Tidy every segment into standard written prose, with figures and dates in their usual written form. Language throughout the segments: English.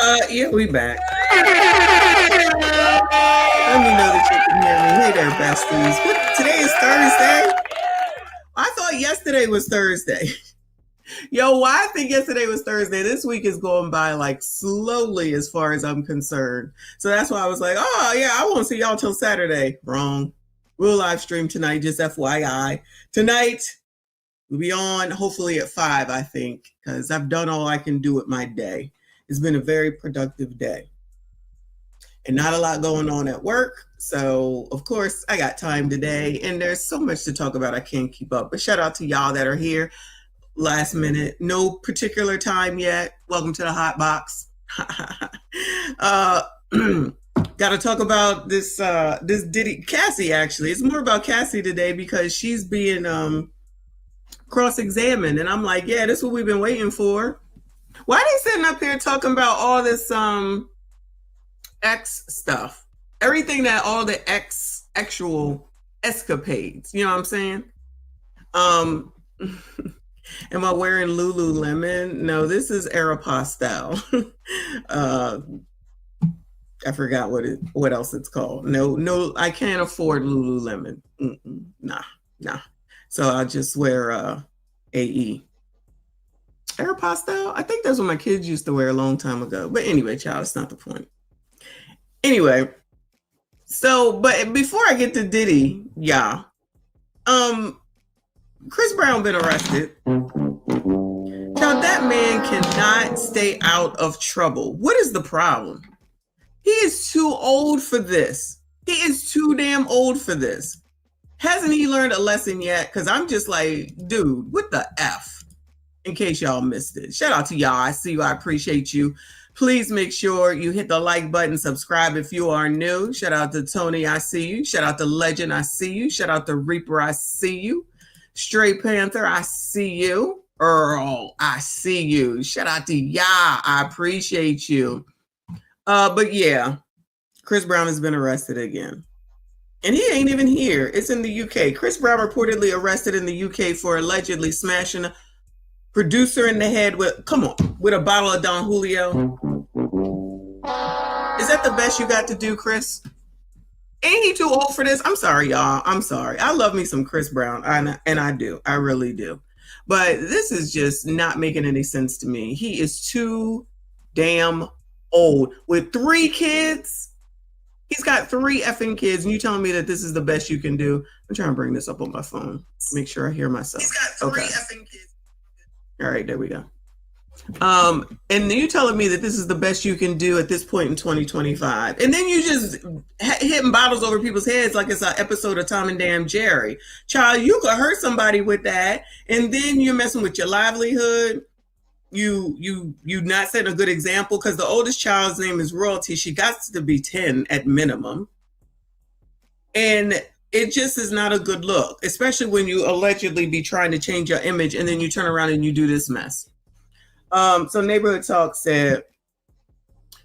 Yeah, we back. Let me know that you can hear me. Hey there, besties. Today is Thursday. I thought yesterday was Thursday. Yo, why I think yesterday was Thursday? This week is going by like slowly as far as I'm concerned. So that's why I was like, oh yeah, I won't see y'all till Saturday. Wrong. We'll live stream tonight, just FYI. Tonight, we'll be on hopefully at 5, I think, because I've done all I can do with my day. It's been a very productive day. And not a lot going on at work. So, of course, I got time today. And there's so much to talk about, I can't keep up. But shout out to y'all that are here last minute. No particular time yet. Welcome to the hot box. Got to talk about this Diddy. Cassie, actually. It's more about Cassie today because she's being cross-examined. And I'm like, yeah, this is what we've been waiting for. Why are they sitting up here talking about all this X stuff? Everything that all the actual escapades. You know what I'm saying? Am I wearing Lululemon? No, this is Aeropostale. I forgot what else it's called. No, I can't afford Lululemon. Nah. So I'll just wear AE. Aeropostale? I think that's what my kids used to wear a long time ago. But anyway, child, it's not the point. Anyway, so, but before I get to Diddy, yeah, Chris Brown been arrested. Now that man cannot stay out of trouble. What is the problem? He is too old for this. He is too damn old for this. Hasn't he learned a lesson yet? Because I'm just like, dude, what the F? In case y'all missed it. Shout out to y'all. I see you. I appreciate you. Please make sure you hit the like button, subscribe if you are new. Shout out to Tony, I see you. Shout out to Legend, I see you. Shout out to Reaper, I see you. Stray Panther, I see you. Earl, I see you. Shout out to y'all. I appreciate you. But yeah, Chris Brown has been arrested again. And he ain't even here. It's in the UK. Chris Brown reportedly arrested in the UK for allegedly smashing a producer in the head with a bottle of Don Julio. Is that the best you got to do, Chris? Ain't he too old for this? I'm sorry, y'all. I'm sorry. I love me some Chris Brown, and I do. I really do. But this is just not making any sense to me. He is too damn old. With 3 kids, he's got 3 effing kids, and you telling me that this is the best you can do? I'm trying to bring this up on my phone. Make sure I hear myself. He's got 3 effing kids. All right, there we go. And you telling me that this is the best you can do at this point in 2025. And then you just hitting bottles over people's heads like it's an episode of Tom and Damn Jerry. Child, you could hurt somebody with that. And then you're messing with your livelihood. You not setting a good example because the oldest child's name is Royalty. She got to be 10 at minimum. And it just is not a good look, especially when you allegedly be trying to change your image and then you turn around and you do this mess. So Neighborhood Talk said,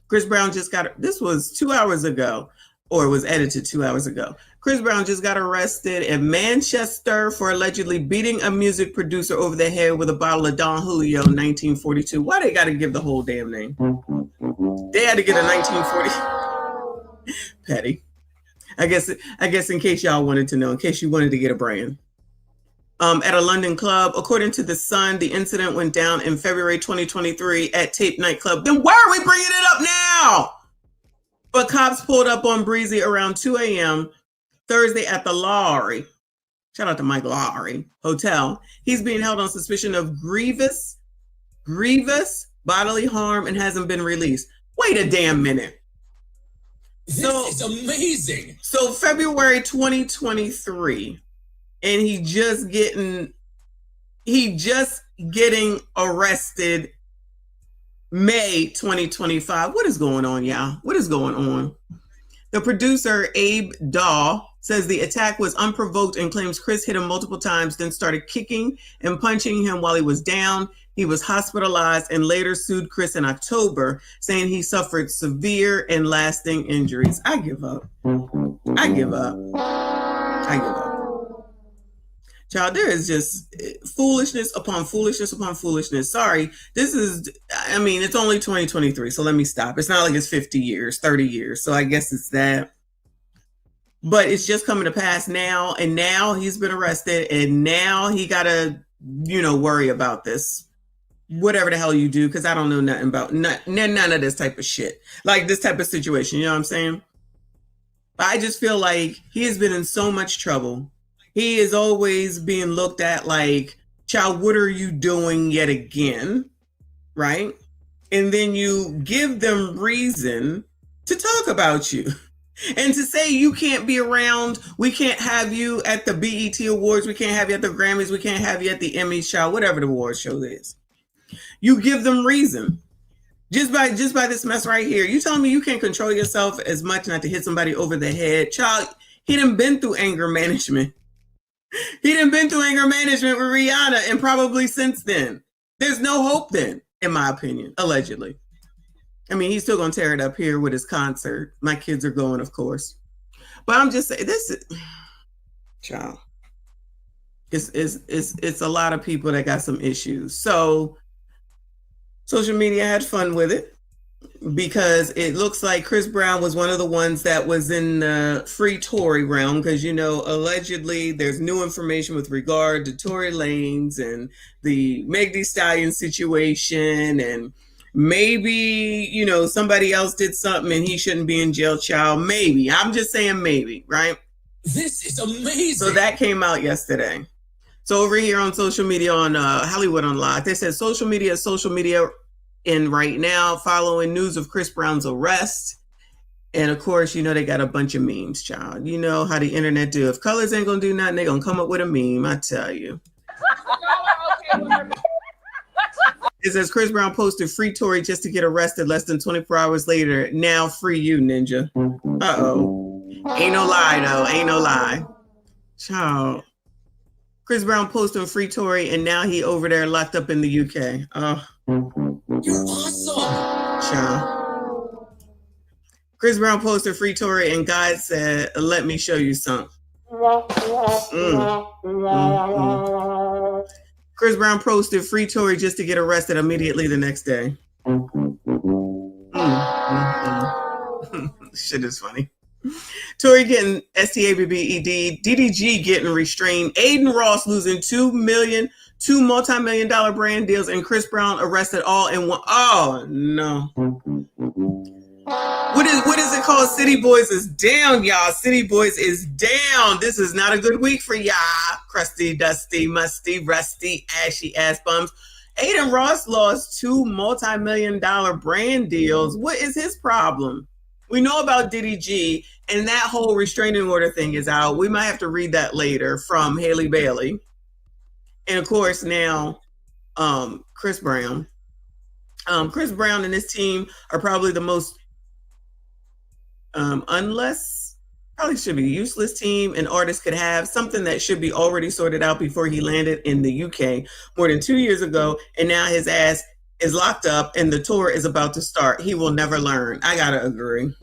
Chris Brown just this was 2 hours ago, or it was edited 2 hours ago. Chris Brown just got arrested in Manchester for allegedly beating a music producer over the head with a bottle of Don Julio 1942. Why they got to give the whole damn name? They had to get a 1940. Petty. I guess in case y'all wanted to know, in case you wanted to get a brand. At a London club. According to The Sun, the incident went down in February 2023 at Tape Nightclub. Then why are we bringing it up now? But cops pulled up on Breezy around 2 a.m. Thursday at the Lowry. Shout out to Mike Lowry Hotel. He's being held on suspicion of grievous bodily harm and hasn't been released. Wait a damn minute. This is amazing. So February 2023, and he just getting arrested May 2025. What is going on, y'all? What is going on? The producer, Abe Daw, says the attack was unprovoked and claims Chris hit him multiple times, then started kicking and punching him while he was down. He was hospitalized and later sued Chris in October, saying he suffered severe and lasting injuries. I give up. Child, there is just foolishness upon foolishness upon foolishness. Sorry, it's only 2023, so let me stop. It's not like it's 50 years, 30 years, so I guess it's that. But it's just coming to pass now, and now he's been arrested, and now he got to, worry about this. Whatever the hell you do, because I don't know nothing about none of this type of shit. Like this type of situation, you know what I'm saying? But I just feel like he has been in so much trouble. He is always being looked at like, child, what are you doing yet again? Right? And then you give them reason to talk about you. And to say you can't be around, we can't have you at the BET Awards, we can't have you at the Grammys, we can't have you at the Emmys, child, whatever the award show is. You give them reason. Just by this mess right here. You telling me you can't control yourself as much not to hit somebody over the head? Child, he done been through anger management. He done been through anger management with Rihanna, and probably since then. There's no hope then, in my opinion, allegedly. I mean, he's still going to tear it up here with his concert. My kids are going, of course. But I'm just saying, this is, child, it's a lot of people that got some issues. So social media had fun with it, because it looks like Chris Brown was one of the ones that was in the free Tory realm, because, allegedly there's new information with regard to Tory Lanez and the Meg Thee Stallion situation, and maybe, somebody else did something and he shouldn't be in jail, child. Maybe. I'm just saying maybe, right? This is amazing. So that came out yesterday. So over here on social media on Hollywood Unlocked, they said social media in right now following news of Chris Brown's arrest. And of course, they got a bunch of memes, child. You know how the internet do. If colors ain't gonna do nothing, they gonna come up with a meme, I tell you. It says Chris Brown posted free Tory just to get arrested less than 24 hours later. Now free you, ninja. Uh-oh. Ain't no lie, though. Ain't no lie. Child. Chris Brown posted free Tory, and now he over there locked up in the UK. Oh. You're awesome. Child. Chris Brown posted free Tory, and God said, let me show you something. Chris Brown posted free Tory just to get arrested immediately the next day. Shit is funny. Tory getting STABBED, DDG getting restrained, Aiden Ross losing two multi-million-dollar brand deals, and Chris Brown arrested all in one. Oh no. What is it called? City Boys is down, y'all. City Boys is down. This is not a good week for y'all. Crusty, dusty, musty, rusty, ashy ass bums. Aiden Ross lost two multi-million-dollar brand deals. What is his problem? We know about Diddy G, and that whole restraining order thing is out. We might have to read that later from Haley Bailey. And of course now, Chris Brown. Chris Brown and his team are probably the most probably should be useless team an artist could have, something that should be already sorted out before he landed in the UK more than 2 years ago, and now his ass is locked up and the tour is about to start. He will never learn. I gotta agree.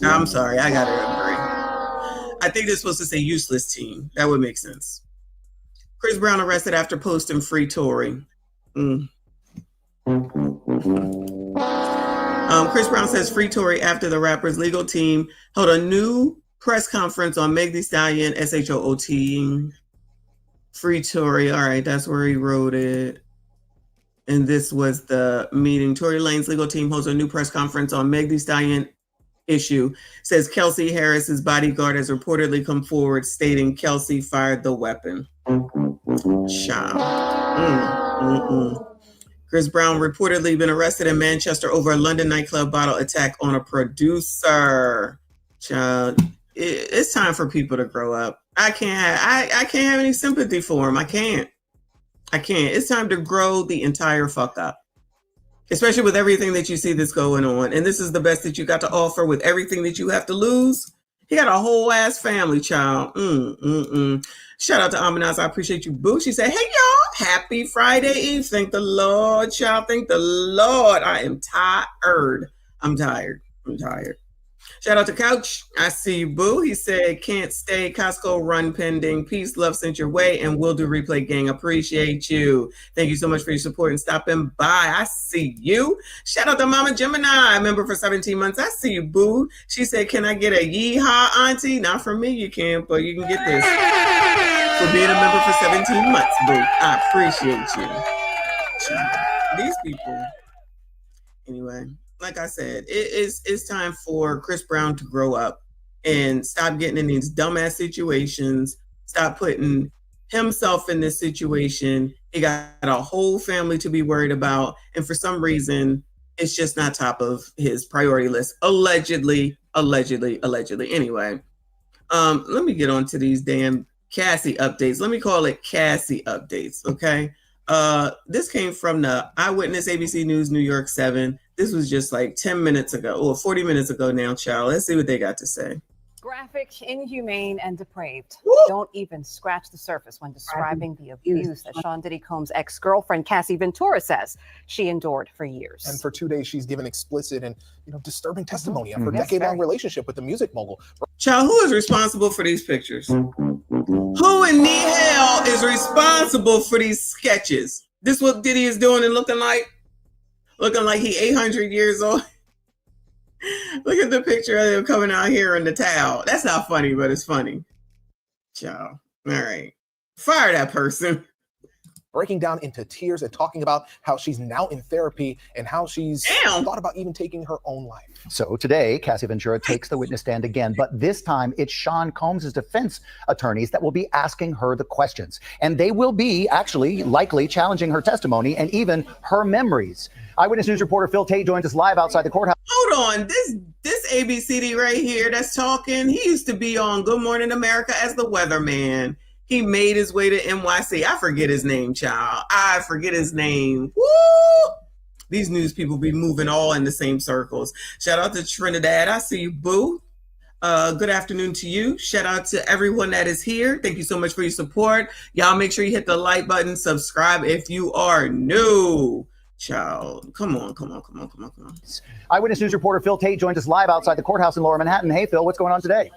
I'm sorry, I gotta agree. I think they're supposed to say useless team. That would make sense. Chris Brown arrested after posting free Tory. Chris Brown says free Tory after the rapper's legal team held a new press conference on Meg Thee Stallion, SHOOT. Free Tory. All right, that's where he wrote it. And this was the meeting. Tory Lanez legal team holds a new press conference on Meg Thee Stallion issue. Says Kelsey Harris's bodyguard has reportedly come forward stating Kelsey fired the weapon. Child. Chris Brown reportedly been arrested in Manchester over a London nightclub bottle attack on a producer. Child, it's time for people to grow up. I can't have any sympathy for him. I can't. It's time to grow the entire fuck up. Especially with everything that you see that's going on. And this is the best that you got to offer with everything that you have to lose. He got a whole ass family, child. Shout out to Amenaz. I appreciate you, boo. She said, hey, y'all. Happy Friday Eve. Thank the Lord, child. Thank the Lord. I am tired. I'm tired. Shout out to Couch. I see you, boo. He said, can't stay. Costco run pending. Peace, love sent your way, and we'll do replay gang. Appreciate you. Thank you so much for your support and stopping by. I see you. Shout out to Mama Gemini, member for 17 months. I see you, boo. She said, can I get a yeehaw, auntie? Not from me, you can't, but you can get this. For being a member for 17 months, boo. I appreciate you. These people. Anyway. Like I said, it's time for Chris Brown to grow up and stop getting in these dumbass situations. Stop putting himself in this situation. He got a whole family to be worried about. And for some reason, it's just not top of his priority list. Allegedly. Anyway, let me get on to these damn Cassie updates. Let me call it Cassie updates, okay? This came from the Eyewitness ABC News New York 7. This was just like 10 minutes ago, or 40 minutes ago now, child. Let's see what they got to say. Graphic, inhumane, and depraved. Woo! Don't even scratch the surface when describing the abuse that Sean Diddy Combs' ex-girlfriend Cassie Ventura says she endured for years. And for 2 days, she's given explicit and disturbing testimony of her decade-long relationship with the music mogul. Child, who is responsible for these pictures? Who in the hell is responsible for these sketches? This what Diddy is doing and looking like? Looking like he 800 years old. Look at the picture of him coming out here in the towel. That's not funny, but it's funny. Child. All right. Fire that person. Breaking down into tears and talking about how she's now in therapy and how she's thought about even taking her own life. So today, Cassie Ventura takes the witness stand again, but this time it's Sean Combs' defense attorneys that will be asking her the questions. And they will be actually likely challenging her testimony and even her memories. Eyewitness News reporter Phil Tate joins us live outside the courthouse. Hold on, this ABCD right here that's talking, he used to be on Good Morning America as the weatherman. He made his way to NYC. I forget his name, child. I forget his name. Woo! These news people be moving all in the same circles. Shout out to Trinidad. I see you, boo. Good afternoon to you. Shout out to everyone that is here. Thank you so much for your support. Y'all make sure you hit the like button, subscribe if you are new. Child, come on. Eyewitness News reporter Phil Tate joins us live outside the courthouse in Lower Manhattan. Hey, Phil, what's going on today?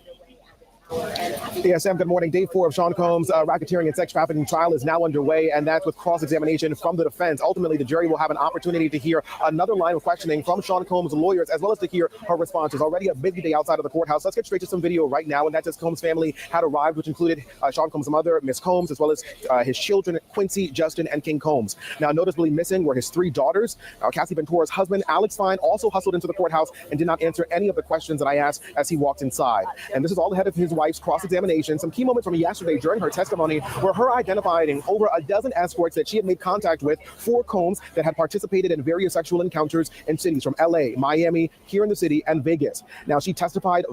Yeah, Sam, good morning. Day 4 of Sean Combs' racketeering and sex trafficking trial is now underway, and that's with cross-examination from the defense. Ultimately, the jury will have an opportunity to hear another line of questioning from Sean Combs' lawyers, as well as to hear her responses. Already a busy day outside of the courthouse. Let's get straight to some video right now, and that's as Combs' family had arrived, which included Sean Combs' mother, Miss Combs, as well as his children, Quincy, Justin, and King Combs. Now, noticeably missing were his 3 daughters. Cassie Ventura's husband, Alex Fine, also hustled into the courthouse and did not answer any of the questions that I asked as he walked inside. And this is all ahead of his wife's cross-examination. Some key moments from yesterday during her testimony were her identifying over a dozen escorts that she had made contact with for Combs that had participated in various sexual encounters in cities from LA, Miami, here in the city, and Vegas. Now, she testified.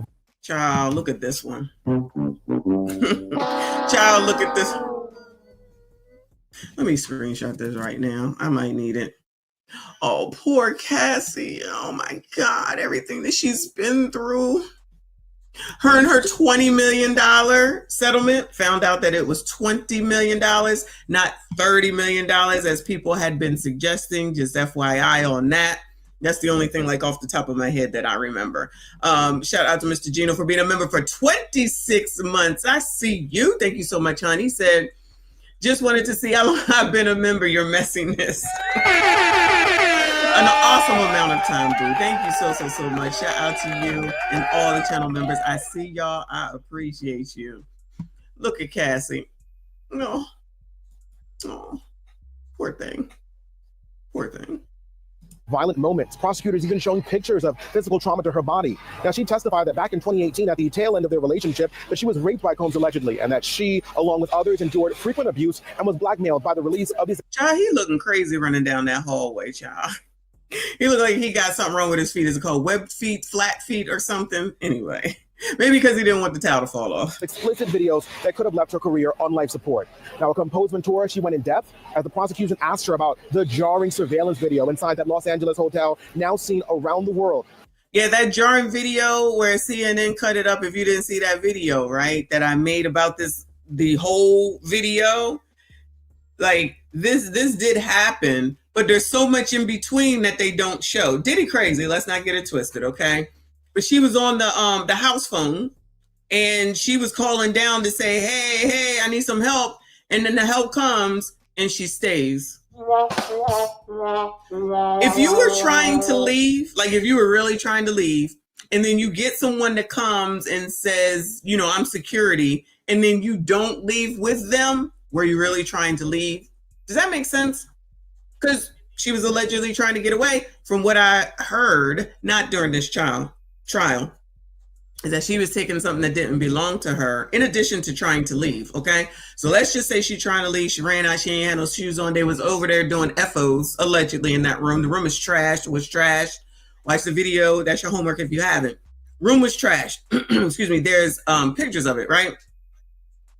Child, look at this one. Child, look at this. Let me screenshot this right now. I might need it. Oh, poor Cassie. Oh my God, everything that she's been through. Her and her $20 million settlement, found out that it was $20 million, not $30 million, as people had been suggesting. Just FYI on that. That's the only thing like off the top of my head that I remember. Shout out to Mr. Gino for being a member for 26 months. I see you. Thank you so much, hon. He said, just wanted to see how long I've been a member, your messiness. An awesome amount of time, boo. Thank you so much. Shout out to you and all the channel members. I see y'all. I appreciate you. Look at Cassie. No. Oh, poor thing. Poor thing. Violent moments. Prosecutors even showing pictures of physical trauma to her body. Now, she testified that back in 2018, at the tail end of their relationship, that she was raped by Combs allegedly, and that she, along with others, endured frequent abuse and was blackmailed by the release of his. Child, he looking crazy running down that hallway, child. He looked like he got something wrong with his feet. Is it called webbed feet, flat feet, or something? Anyway, maybe because he didn't want the towel to fall off. Explicit videos that could have left her career on life support. Now, composed Ventura, she went in depth as the prosecution asked her about the jarring surveillance video inside that Los Angeles hotel, now seen around the world. Yeah, that jarring video where CNN cut it up. If you didn't see that video, right, that I made about this, the whole video, like this did happen. But there's so much in between that they don't show. Diddy crazy. Let's not get it twisted, okay? but she was on the house phone, and she was calling down to say, hey, I need some help. And then the help comes and she stays. If you were trying to leave, like if you were really trying to leave, and then you get someone that comes and says, you know, I'm security, and then you don't leave with them, were you really trying to leave? Does that make sense? Because she was allegedly trying to get away. From what I heard, not during this trial, is that she was taking something that didn't belong to her, in addition to trying to leave, okay? So let's just say she's trying to leave. She ran out. She ain't had no shoes on. They was over there doing FOs, allegedly, in that room. The room is trashed. It was trashed. Watch the video. That's your homework if you haven't. Room was trashed. Excuse me. There's pictures of it, right?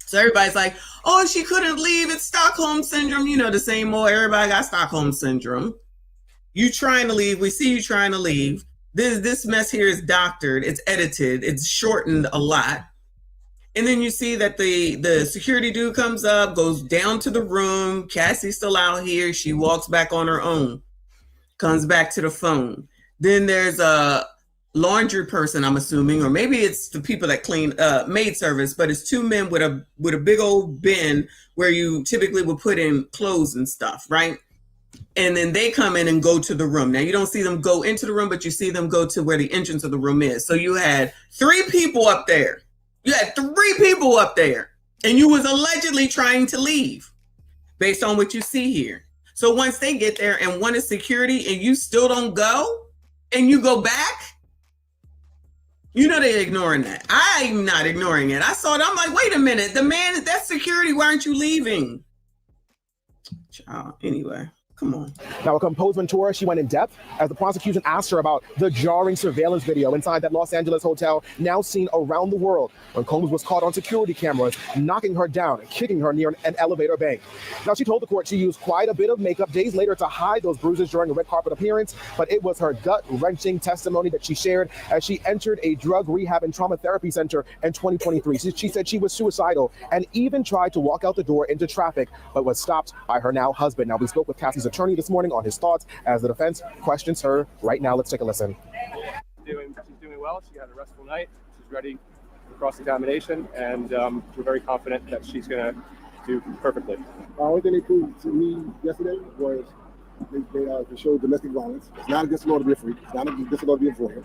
So everybody's like, oh, she couldn't leave. It's Stockholm Syndrome. You know, the same old, everybody got Stockholm Syndrome. You trying to leave. We see you trying to leave. This mess here is doctored, it's edited, it's shortened a lot. And then you see that the security dude comes up, goes down to the room. Cassie's still out here. She walks back on her own, comes back to the phone. Then there's a laundry person, I'm assuming, or maybe it's the people that clean maid service, but it's two men with a big old bin where you typically would put in clothes and stuff, right? And then they come in and go to the room. Now, you don't see them go into the room, but you see them go to where the entrance of the room is. So you had 3 people up there. You had 3 people up there. And you was allegedly trying to leave based on what you see here. So once they get there and one is security and you still don't go and you go back, you know they're ignoring that. I'm not ignoring it. I saw it. I'm like, wait a minute. The man, that's security. Why aren't you leaving? Child, anyway. Come on. Now, a composed Ventura, she went in depth as the prosecution asked her about the jarring surveillance video inside that Los Angeles hotel, now seen around the world, when Combs was caught on security cameras, knocking her down and kicking her near an elevator bank. Now, she told the court she used quite a bit of makeup days later to hide those bruises during a red carpet appearance, but it was her gut-wrenching testimony that she shared as she entered a drug rehab and trauma therapy center in 2023. She said she was suicidal and even tried to walk out the door into traffic, but was stopped by her now husband. Now, we spoke with Cassie's attorney this morning on his thoughts as the defense questions her right now. Let's take a listen. She's doing well. She had a restful night. She's ready for cross-examination, and we're very confident that she's going to do perfectly. The only thing they proved to me yesterday was they showed domestic violence. It's not against the law to be a freak. It's not against the law to be a voyeur.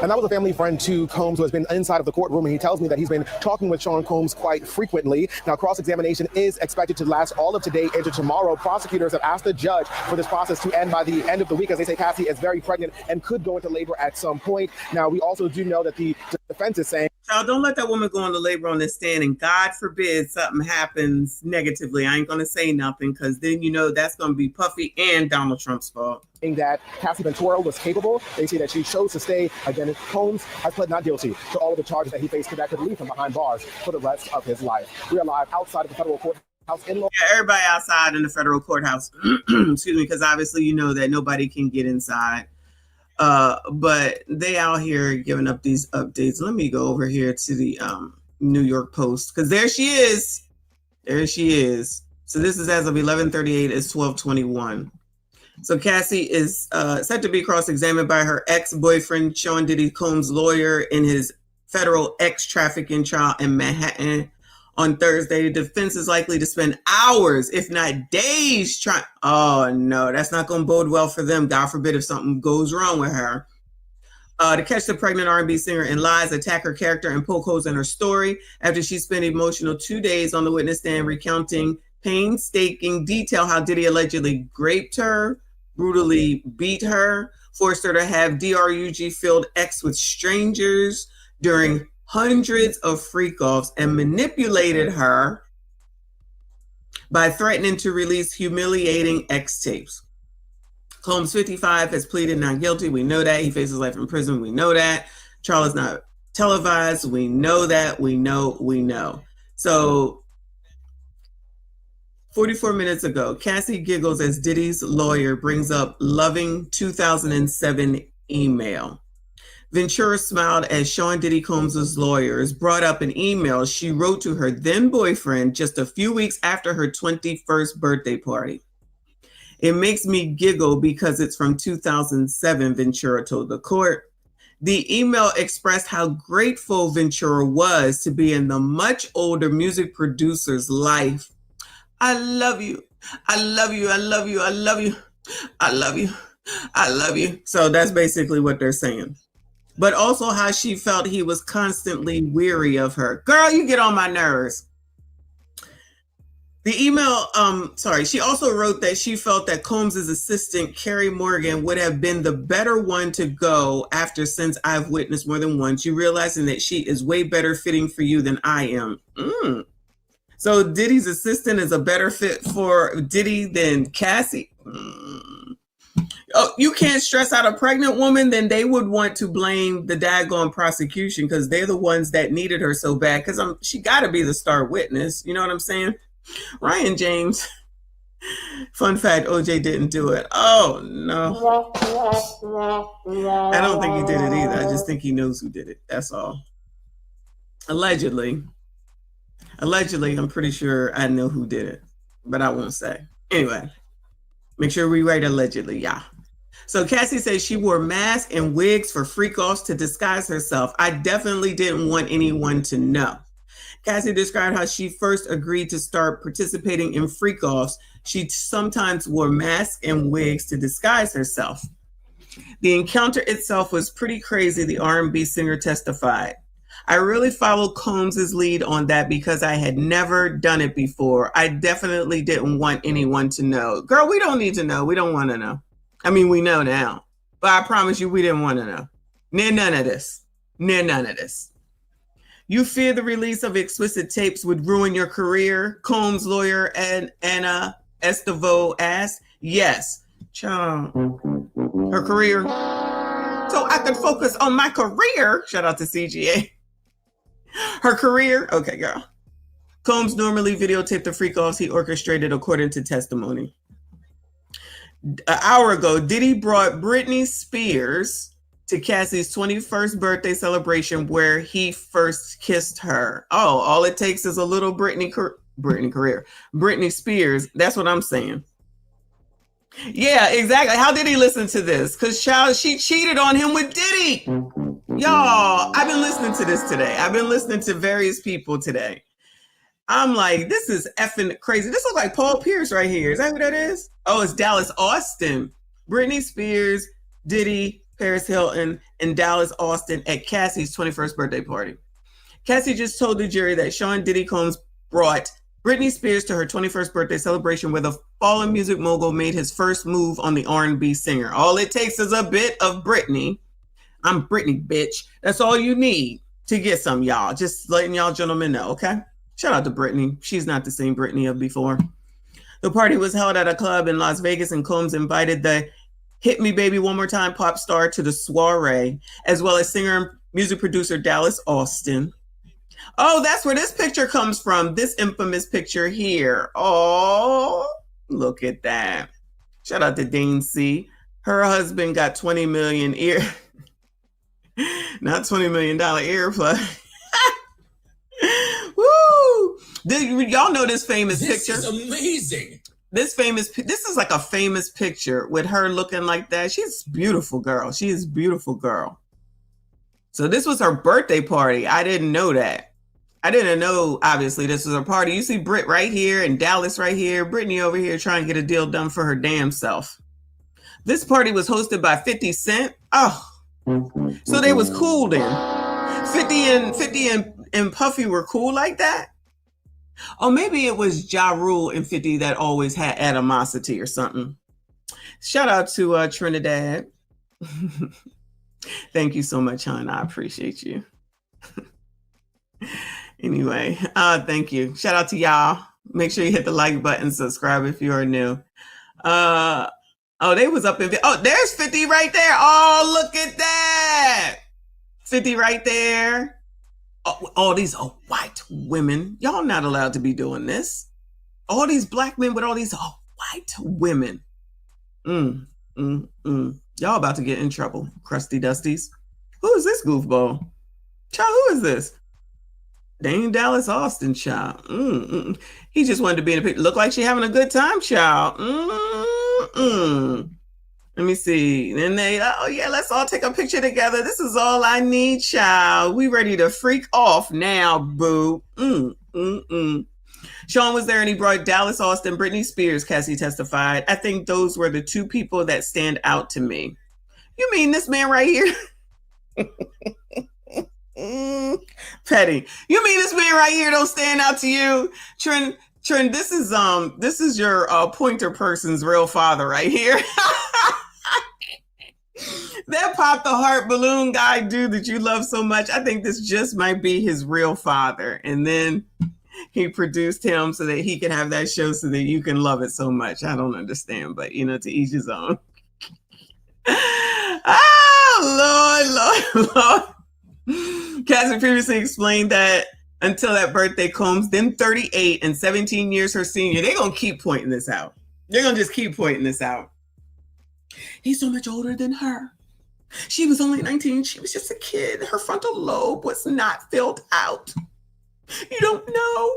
And that was a family friend to Combs who has been inside of the courtroom, and he tells me that he's been talking with Sean Combs quite frequently. Now, cross-examination is expected to last all of today into tomorrow. Prosecutors have asked the judge for this process to end by the end of the week, as they say Cassie is very pregnant and could go into labor at some point. Now, we also do know that the defense is saying, child, don't let that woman go into labor on this stand, and God forbid something happens negatively. I ain't going to say nothing, because then you know that's going to be Puffy and Donald Trump's fault. That Cassie Ventura was capable. They say that she chose to stay. Again, Combs has pled not guilty to all of the charges that he faced that could leave him behind bars for the rest of his life. We are live outside of the federal courthouse in Los. Yeah, everybody outside in the federal courthouse. Excuse me, because obviously you know that nobody can get inside. But they out here giving up these updates. Let me go over here to the New York Post, because there she is. There she is. So this is as of 11:38. It's 12:21. So Cassie is set to be cross-examined by her ex-boyfriend, Sean Diddy Combs' lawyer, in his federal ex-trafficking trial in Manhattan on Thursday. The defense is likely to spend hours, if not days, trying. Oh, no, that's not going to bode well for them. God forbid if something goes wrong with her. To catch the pregnant R&B singer in lies, attack her character, and poke holes in her story after she spent emotional 2 days on the witness stand recounting painstaking detail how Diddy allegedly raped her, brutally beat her, forced her to have drug-filled sex with strangers during hundreds of freak-offs, and manipulated her by threatening to release humiliating X tapes. Combs, 55, has pleaded not guilty. We know that. He faces life in prison. We know that. Trial is not televised. We know that. We know. So 44 minutes ago, Cassie giggles as Diddy's lawyer brings up loving 2007 email. Ventura smiled as Sean Diddy Combs' lawyers brought up an email she wrote to her then boyfriend just a few weeks after her 21st birthday party. It makes me giggle because it's from 2007, Ventura told the court. The email expressed how grateful Ventura was to be in the much older music producer's life. I love you. I love you. I love you. I love you. I love you. I love you. So that's basically what they're saying. But also how she felt he was constantly weary of her. Girl, you get on my nerves. The email, she also wrote that she felt that Combs's assistant, Carrie Morgan, would have been the better one to go after Since I've Witnessed More Than Once, you realizing that she is way better fitting for you than I am. So Diddy's assistant is a better fit for Diddy than Cassie. Oh, you can't stress out a pregnant woman, then they would want to blame the daggone prosecution because they're the ones that needed her so bad because she got to be the star witness. You know what I'm saying? Ryan James. Fun fact, OJ didn't do it. Oh, no. I don't think he did it either. I just think he knows who did it. That's all. Allegedly, I'm pretty sure I know who did it, but I won't say. Anyway, make sure we write allegedly, yeah. So Cassie says she wore masks and wigs for freak-offs to disguise herself. I definitely didn't want anyone to know. Cassie described how she first agreed to start participating in freak-offs. She sometimes wore masks and wigs to disguise herself. The encounter itself was pretty crazy, the R&B singer testified. I really followed Combs's lead on that because I had never done it before. I definitely didn't want anyone to know. Girl, we don't need to know. We don't want to know. I mean, we know now, but I promise you we didn't want to know. Near none of this. Near none of this. You fear the release of explicit tapes would ruin your career? Combs' lawyer Anna Estevaux asked. Yes. Child. Her career. So I could focus on my career. Shout out to CGA. Her career. Okay, girl. Combs normally videotaped the freak-offs he orchestrated according to testimony. An hour ago, Diddy brought Britney Spears to Cassie's 21st birthday celebration where he first kissed her. Oh, all it takes is a little Britney Spears. That's what I'm saying. Yeah, exactly. How did he listen to this? Because she cheated on him with Diddy. Y'all, I've been listening to this today. I've been listening to various people today. I'm like, this is effing crazy. This looks like Paul Pierce right here. Is that who that is? Oh, it's Dallas Austin. Britney Spears, Diddy, Paris Hilton, and Dallas Austin at Cassie's 21st birthday party. Cassie just told the jury that Sean Diddy Combs brought Britney Spears to her 21st birthday celebration where the fallen music mogul made his first move on the R&B singer. All it takes is a bit of Britney. I'm Britney, bitch. That's all you need to get some, y'all. Just letting y'all gentlemen know, okay? Shout out to Britney. She's not the same Britney of before. The party was held at a club in Las Vegas, and Combs invited the Hit Me Baby One More Time pop star to the soiree, as well as singer and music producer Dallas Austin. Oh, that's where this picture comes from. This infamous picture here. Oh, look at that. Shout out to Dane C. Her husband got 20 million not $20 million earplug. Woo! Y'all know this famous picture? This is amazing. This is like a famous picture with her looking like that. She's a beautiful girl. She is a beautiful girl. So this was her birthday party. I didn't know that. I didn't know, obviously, this was her party. You see Britt right here and Dallas right here. Brittany over here trying to get a deal done for her damn self. This party was hosted by 50 Cent. Oh, so they was cool then. 50 and Puffy were cool like that? Or maybe it was Ja Rule and 50 that always had animosity or something. Shout out to Trinidad. Thank you so much, hon. I appreciate you. Anyway, thank you. Shout out to y'all. Make sure you hit the like button, subscribe if you are new. Oh, they was up in... Oh, there's 50 right there. Oh, look at that. 50 right there. Oh, all these white women. Y'all not allowed to be doing this. All these black men with all these white women. Y'all about to get in trouble, crusty dusties. Who is this goofball? Child, who is this? Dang Dallas Austin, child. He just wanted to be in a picture. Look like she having a good time, child. Let me see. Then they, oh yeah, let's all take a picture together. This is all I need, child. We ready to freak off now, boo. Sean was there and he brought Dallas Austin, Britney Spears, Cassie testified. I think those were the two people that stand out to me. You mean this man right here? Petty. You mean this man right here don't stand out to you? Trent, this is your pointer person's real father right here. That pop the heart balloon guy dude that you love so much. I think this just might be his real father. And then he produced him so that he can have that show so that you can love it so much. I don't understand, but you know, to each his own. Oh, Lord. Cassie previously explained that until that birthday, Combs, then 38 and 17 years her senior, they're going to keep pointing this out. They're going to just keep pointing this out. He's so much older than her. She was only 19. She was just a kid. Her frontal lobe was not filled out. You don't know.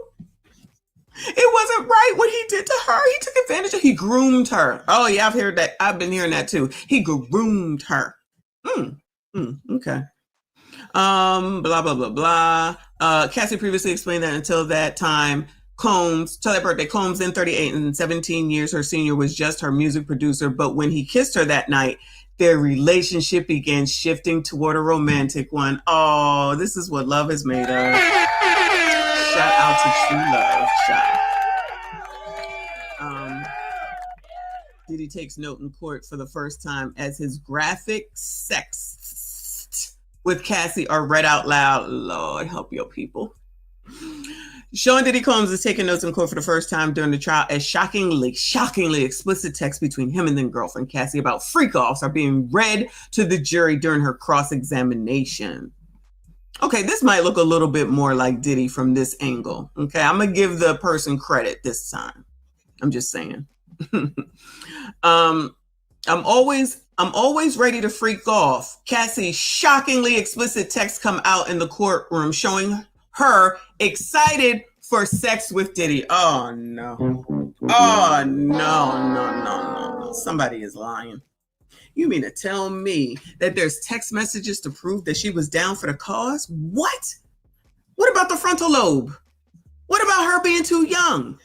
It wasn't right what he did to her. He took advantage of her. He groomed her. Oh, yeah, I've heard that. I've been hearing that too. He groomed her. Okay. Blah, blah, blah, blah. Cassie previously explained that until that time, till that birthday, Combs, then 38 and 17 years her senior, was just her music producer. But when he kissed her that night, their relationship began shifting toward a romantic one. Oh, this is what love is made of. Shout out to true love. Diddy takes note in court for the first time as his graphic sex with Cassie are read out loud. Lord, help your people. Sean Diddy Combs is taking notes in court for the first time during the trial as shockingly explicit text between him and then girlfriend Cassie about freak-offs are being read to the jury during her cross-examination. Okay, this might look a little bit more like Diddy from this angle. Okay, I'm going to give the person credit this time. I'm just saying. I'm always ready to freak off. Cassie's shockingly explicit text come out in the courtroom showing her excited for sex with Diddy. Oh no. Oh no. Somebody is lying. You mean to tell me that there's text messages to prove that she was down for the cause? What? What about the frontal lobe? What about her being too young?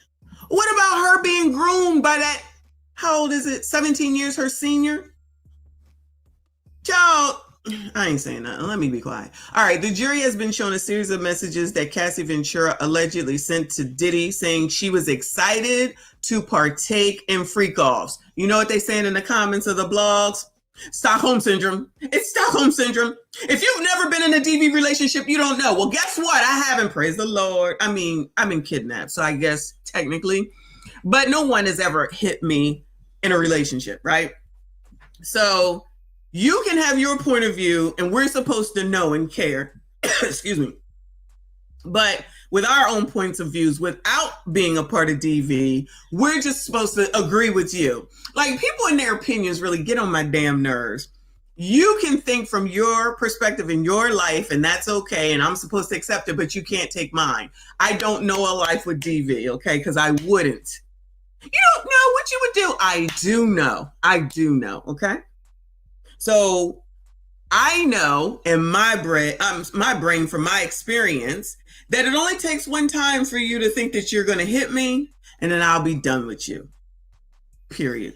What about her being groomed by that, how old is it, 17 years her senior? Child, I ain't saying nothing. Let me be quiet. All right, the jury has been shown a series of messages that Cassie Ventura allegedly sent to Diddy saying she was excited to partake in freak-offs. You know what they saying in the comments of the blogs? Stockholm Syndrome. It's Stockholm Syndrome. If you've never been in a DV relationship, you don't know. Well, guess what? I haven't, praise the Lord. I mean, I've been kidnapped, so I guess technically. But no one has ever hit me in a relationship, right? So you can have your point of view, and we're supposed to know and care. Excuse me. But with our own points of views, without being a part of DV, we're just supposed to agree with you. Like, people in their opinions really get on my damn nerves. You can think from your perspective in your life, and that's okay, and I'm supposed to accept it, but you can't take mine. I don't know a life with DV, okay? Because I wouldn't. You don't know what you would do. I do know, okay? So I know in my brain from my experience that it only takes one time for you to think that you're going to hit me, and then I'll be done with you. Period.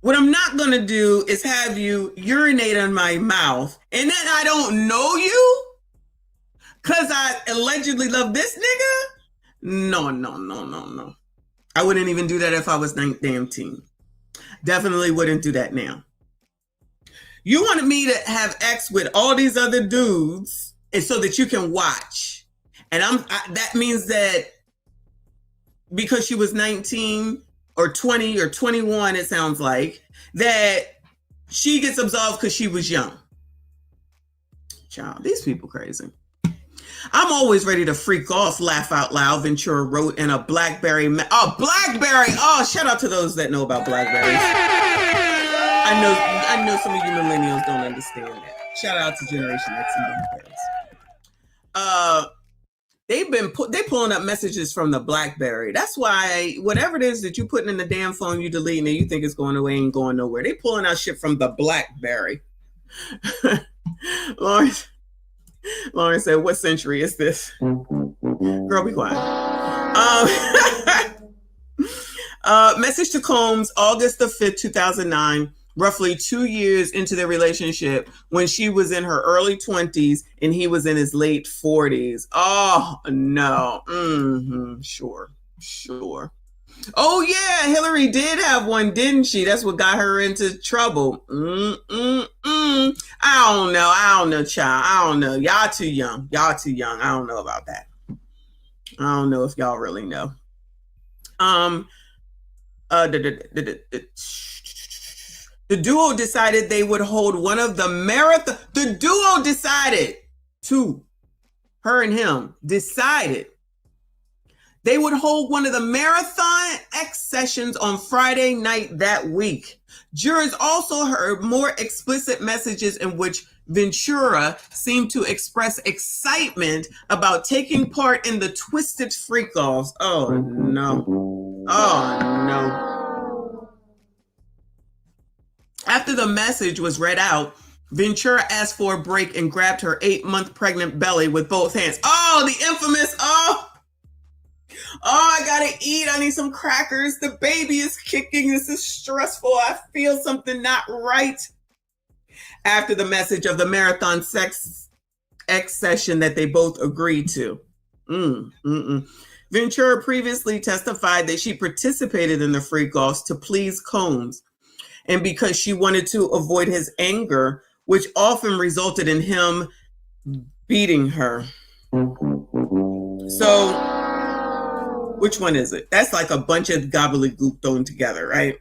What I'm not going to do is have you urinate in my mouth, and then I don't know you because I allegedly love this nigga? No. I wouldn't even do that if I was 19. Definitely wouldn't do that now. You wanted me to have sex with all these other dudes and so that you can watch. And that means that because she was 19 or 20 or 21, it sounds like, that she gets absolved because she was young. Child, these people crazy. I'm always ready to freak off, laugh out loud, Ventura wrote in a BlackBerry. BlackBerry! Oh, shout out to those that know about BlackBerries. I know some of you millennials don't understand that. Shout out to Generation X and BlackBerries. They pulling up messages from the BlackBerry. That's why whatever it is that you putting in the damn phone, you deleting it, you think it's going away, ain't going nowhere. They pulling out shit from the BlackBerry. Lauren said, "What century is this?" Girl, be quiet. Message to Combs, August the 5th, 2009. Roughly 2 years into their relationship, when she was in her early 20s and he was in his late 40s. Oh, no. Sure. Oh, yeah, Hillary did have one, didn't she? That's what got her into trouble. I don't know, child. I don't know. Y'all too young. I don't know about that. I don't know if y'all really know. The duo decided they would hold one of the marathon. The duo decided her and him decided they would hold one of the Marathon X sessions on Friday night that week. Jurors also heard more explicit messages in which Ventura seemed to express excitement about taking part in the twisted freak-offs. Oh, no. After the message was read out, Ventura asked for a break and grabbed her 8-month pregnant belly with both hands. Oh, the infamous, I gotta eat. I need some crackers. The baby is kicking. This is stressful. I feel something not right. After the message of the Marathon Sex X session that they both agreed to. Ventura previously testified that she participated in the freak-offs to please Combs, and because she wanted to avoid his anger, which often resulted in him beating her. So, which one is it? That's like a bunch of gobbledygook thrown together, right?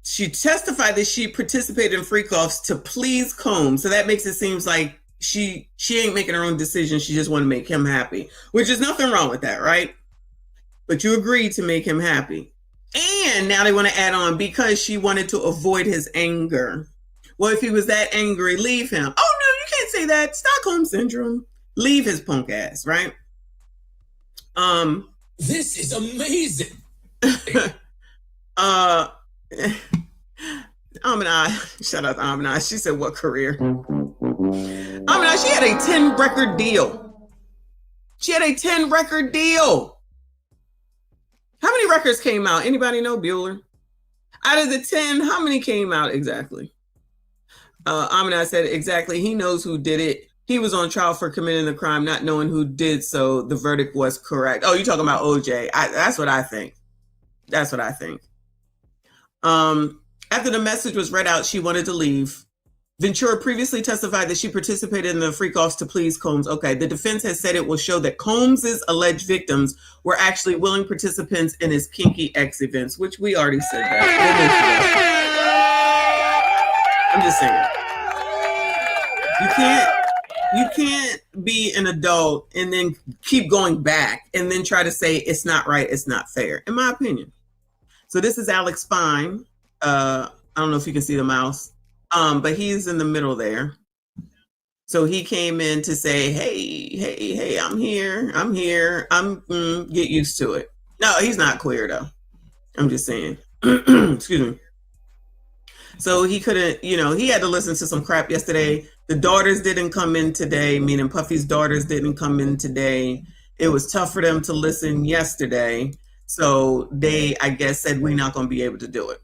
She testified that she participated in freak-offs to please Combs, so that makes it seem like she ain't making her own decision. She just wanted to make him happy, which is nothing wrong with that, right? But you agreed to make him happy. And now they want to add on because she wanted to avoid his anger. Well, if he was that angry, leave him. Oh, no, you can't say that. Stockholm Syndrome. Leave his punk ass, right? This is amazing. Amina, shout out to Amina. She said, what career? Amina, she had a 10-record deal. How many records came out? Anybody know, Bueller? Out of the 10, how many came out exactly? Amina said, exactly. He knows who did it. He was on trial for committing the crime, not knowing who did so. The verdict was correct. Oh, you're talking about OJ. That's what I think. After the message was read out, she wanted to leave. Ventura previously testified that she participated in the freak-offs to please Combs. Okay, the defense has said it will show that Combs's alleged victims were actually willing participants in his kinky X events, which we already said that. I'm just saying. You can't be an adult and then keep going back and then try to say it's not right, it's not fair, in my opinion. So this is Alex Fine. I don't know if you can see the mouse. But he's in the middle there. So he came in to say, hey, I'm here. Get used to it. No, he's not queer though. I'm just saying. Excuse me. So he couldn't, he had to listen to some crap yesterday. The daughters didn't come in today, meaning Puffy's daughters didn't come in today. It was tough for them to listen yesterday. So they, I guess, said we're not going to be able to do it.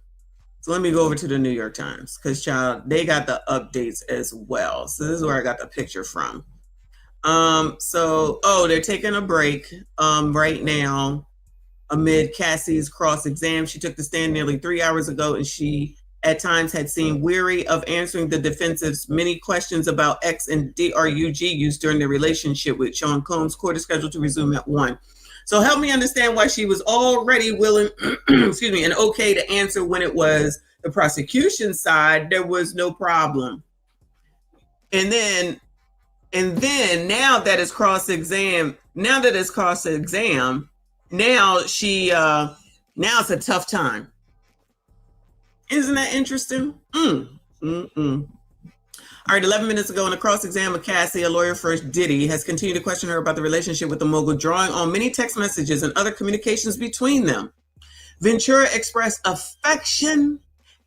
So let me go over to the New York Times because, child, they got the updates as well. So this is where I got the picture from. They're taking a break right now amid Cassie's cross-exam. She took the stand nearly 3 hours ago, and she at times had seemed weary of answering the defense's many questions about X and DRUG use during their relationship with Sean Combs. Court is scheduled to resume at 1. So help me understand why she was already willing, and okay to answer when it was the prosecution side, there was no problem. And then now that it's cross-exam, now it's a tough time. Isn't that interesting? All right, 11 minutes ago in a cross-exam of Cassie, a lawyer for Diddy has continued to question her about the relationship with the mogul, drawing on many text messages and other communications between them. Ventura expressed affection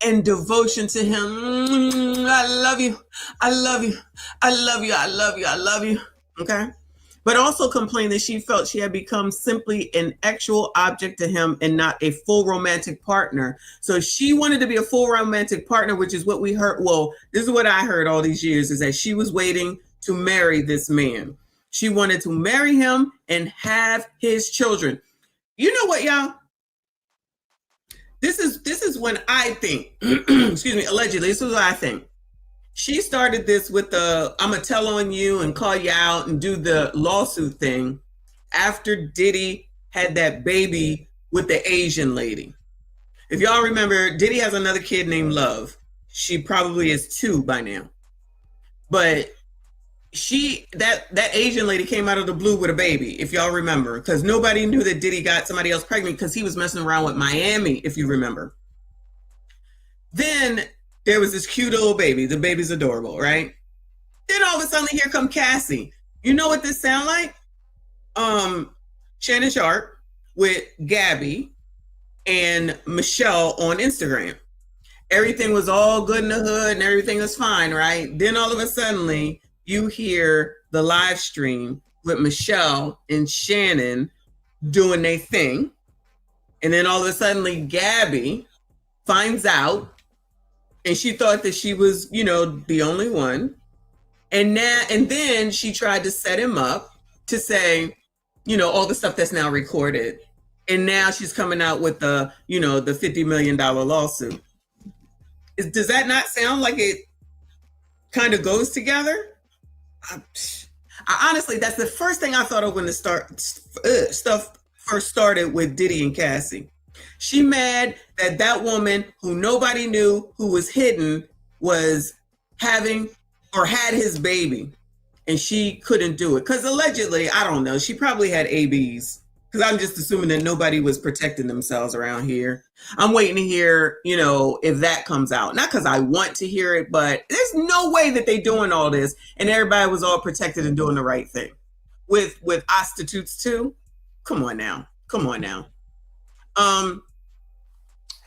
and devotion to him. I love you. I love you. I love you. I love you. I love you. Okay. But also complained that she felt she had become simply an actual object to him and not a full romantic partner. So she wanted to be a full romantic partner, which is what we heard. Well, this is what I heard all these years, is that she was waiting to marry this man. She wanted to marry him and have his children. You know what, y'all? This is when I think, excuse me, allegedly, this is what I think. She started this with the I'm going to tell on you and call you out and do the lawsuit thing after Diddy had that baby with the Asian lady. If y'all remember, Diddy has another kid named Love. She probably is 2 by now. But that Asian lady came out of the blue with a baby, if y'all remember, because nobody knew that Diddy got somebody else pregnant because he was messing around with Miami, if you remember. Then there was this cute little baby. The baby's adorable, right? Then all of a sudden, here come Cassie. You know what this sound like? Shannon Sharp with Gabby and Michelle on Instagram. Everything was all good in the hood and everything was fine, right? Then all of a sudden, you hear the live stream with Michelle and Shannon doing their thing. And then all of a sudden, Gabby finds out, and she thought that she was, the only one. And then she tried to set him up to say, all the stuff that's now recorded. And now she's coming out with the $50 million lawsuit. Does that not sound like it kind of goes together? I honestly, that's the first thing I thought of when the stuff first started with Diddy and Cassie. She mad that woman who nobody knew, who was hidden, was having or had his baby, and she couldn't do it because allegedly, I don't know, she probably had ABs. Because I'm just assuming that nobody was protecting themselves around here. I'm waiting to hear, if that comes out. Not because I want to hear it, but there's no way that they doing all this and everybody was all protected and doing the right thing. With prostitutes too? Come on now.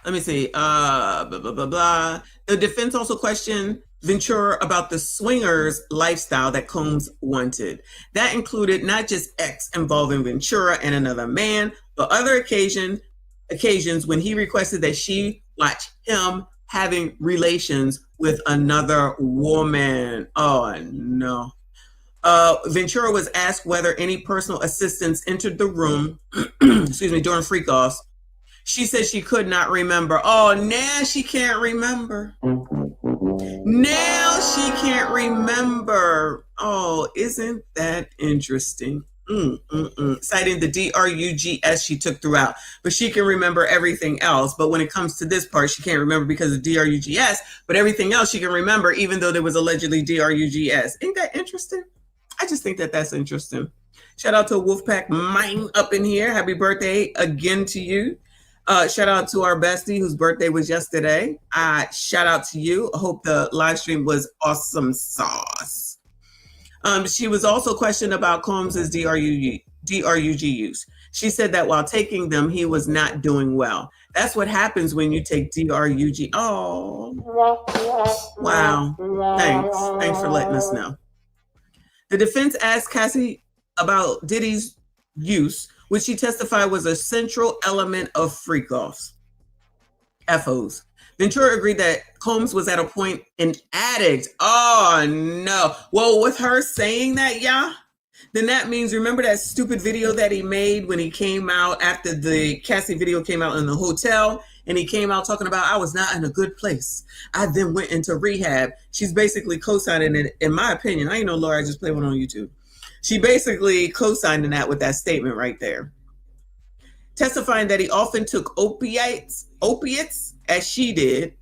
Let me see. Blah, blah, blah, blah. The defense also questioned Ventura about the swingers lifestyle that Combs wanted. That included not just X involving Ventura and another man, but other occasions when he requested that she watch him having relations with another woman. Oh, no. Ventura was asked whether any personal assistants entered the room, during freak-offs. She said she could not remember. Oh, now she can't remember. Now she can't remember. Oh, isn't that interesting? Citing the DRUGS she took throughout. But she can remember everything else. But when it comes to this part, she can't remember because of DRUGS. But everything else she can remember, even though there was allegedly DRUGS. Ain't that interesting? I just think that that's interesting. Shout out to Wolfpack Mine up in here. Happy birthday again to you. Shout out to our bestie whose birthday was yesterday. Shout out to you. I hope the live stream was awesome sauce. She was also questioned about Combs' DRUG use. She said that while taking them, he was not doing well. That's what happens when you take DRUG. Oh, wow. Thanks for letting us know. The defense asked Cassie about Diddy's use, which she testified was a central element of freak-offs, FOs. Ventura agreed that Combs was at a point an addict. Oh, no. Well, with her saying that, yeah, then that means, remember that stupid video that he made when he came out after the Cassie video came out in the hotel? And he came out talking about, I was not in a good place. I then went into rehab. She's basically co-signing it, in my opinion. I ain't no lawyer, I just play one on YouTube. She basically co-signed that with that statement right there. Testifying that he often took opiates, as she did.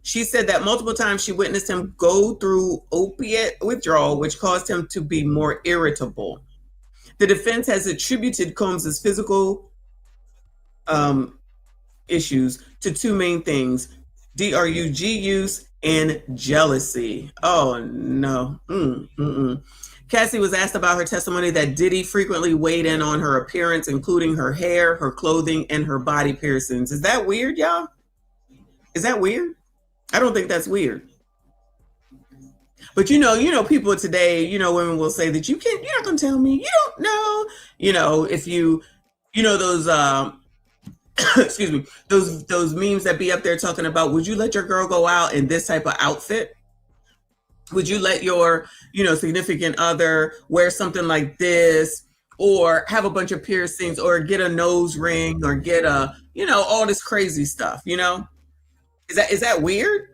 She said that multiple times she witnessed him go through opiate withdrawal, which caused him to be more irritable. The defense has attributed Combs' physical issues to 2 main things: DRUG use and jealousy. Oh no. Cassie was asked about her testimony that Diddy frequently weighed in on her appearance, including her hair, her clothing, and her body piercings. Is that weird, y'all? Is that weird? I don't think that's weird. But you know, people today, women will say that you're not gonna tell me, you don't know. If those excuse me, those memes that be up there talking about, would you let your girl go out in this type of outfit? Would you let your, significant other wear something like this, or have a bunch of piercings, or get a nose ring, or get all this crazy stuff, Is that weird?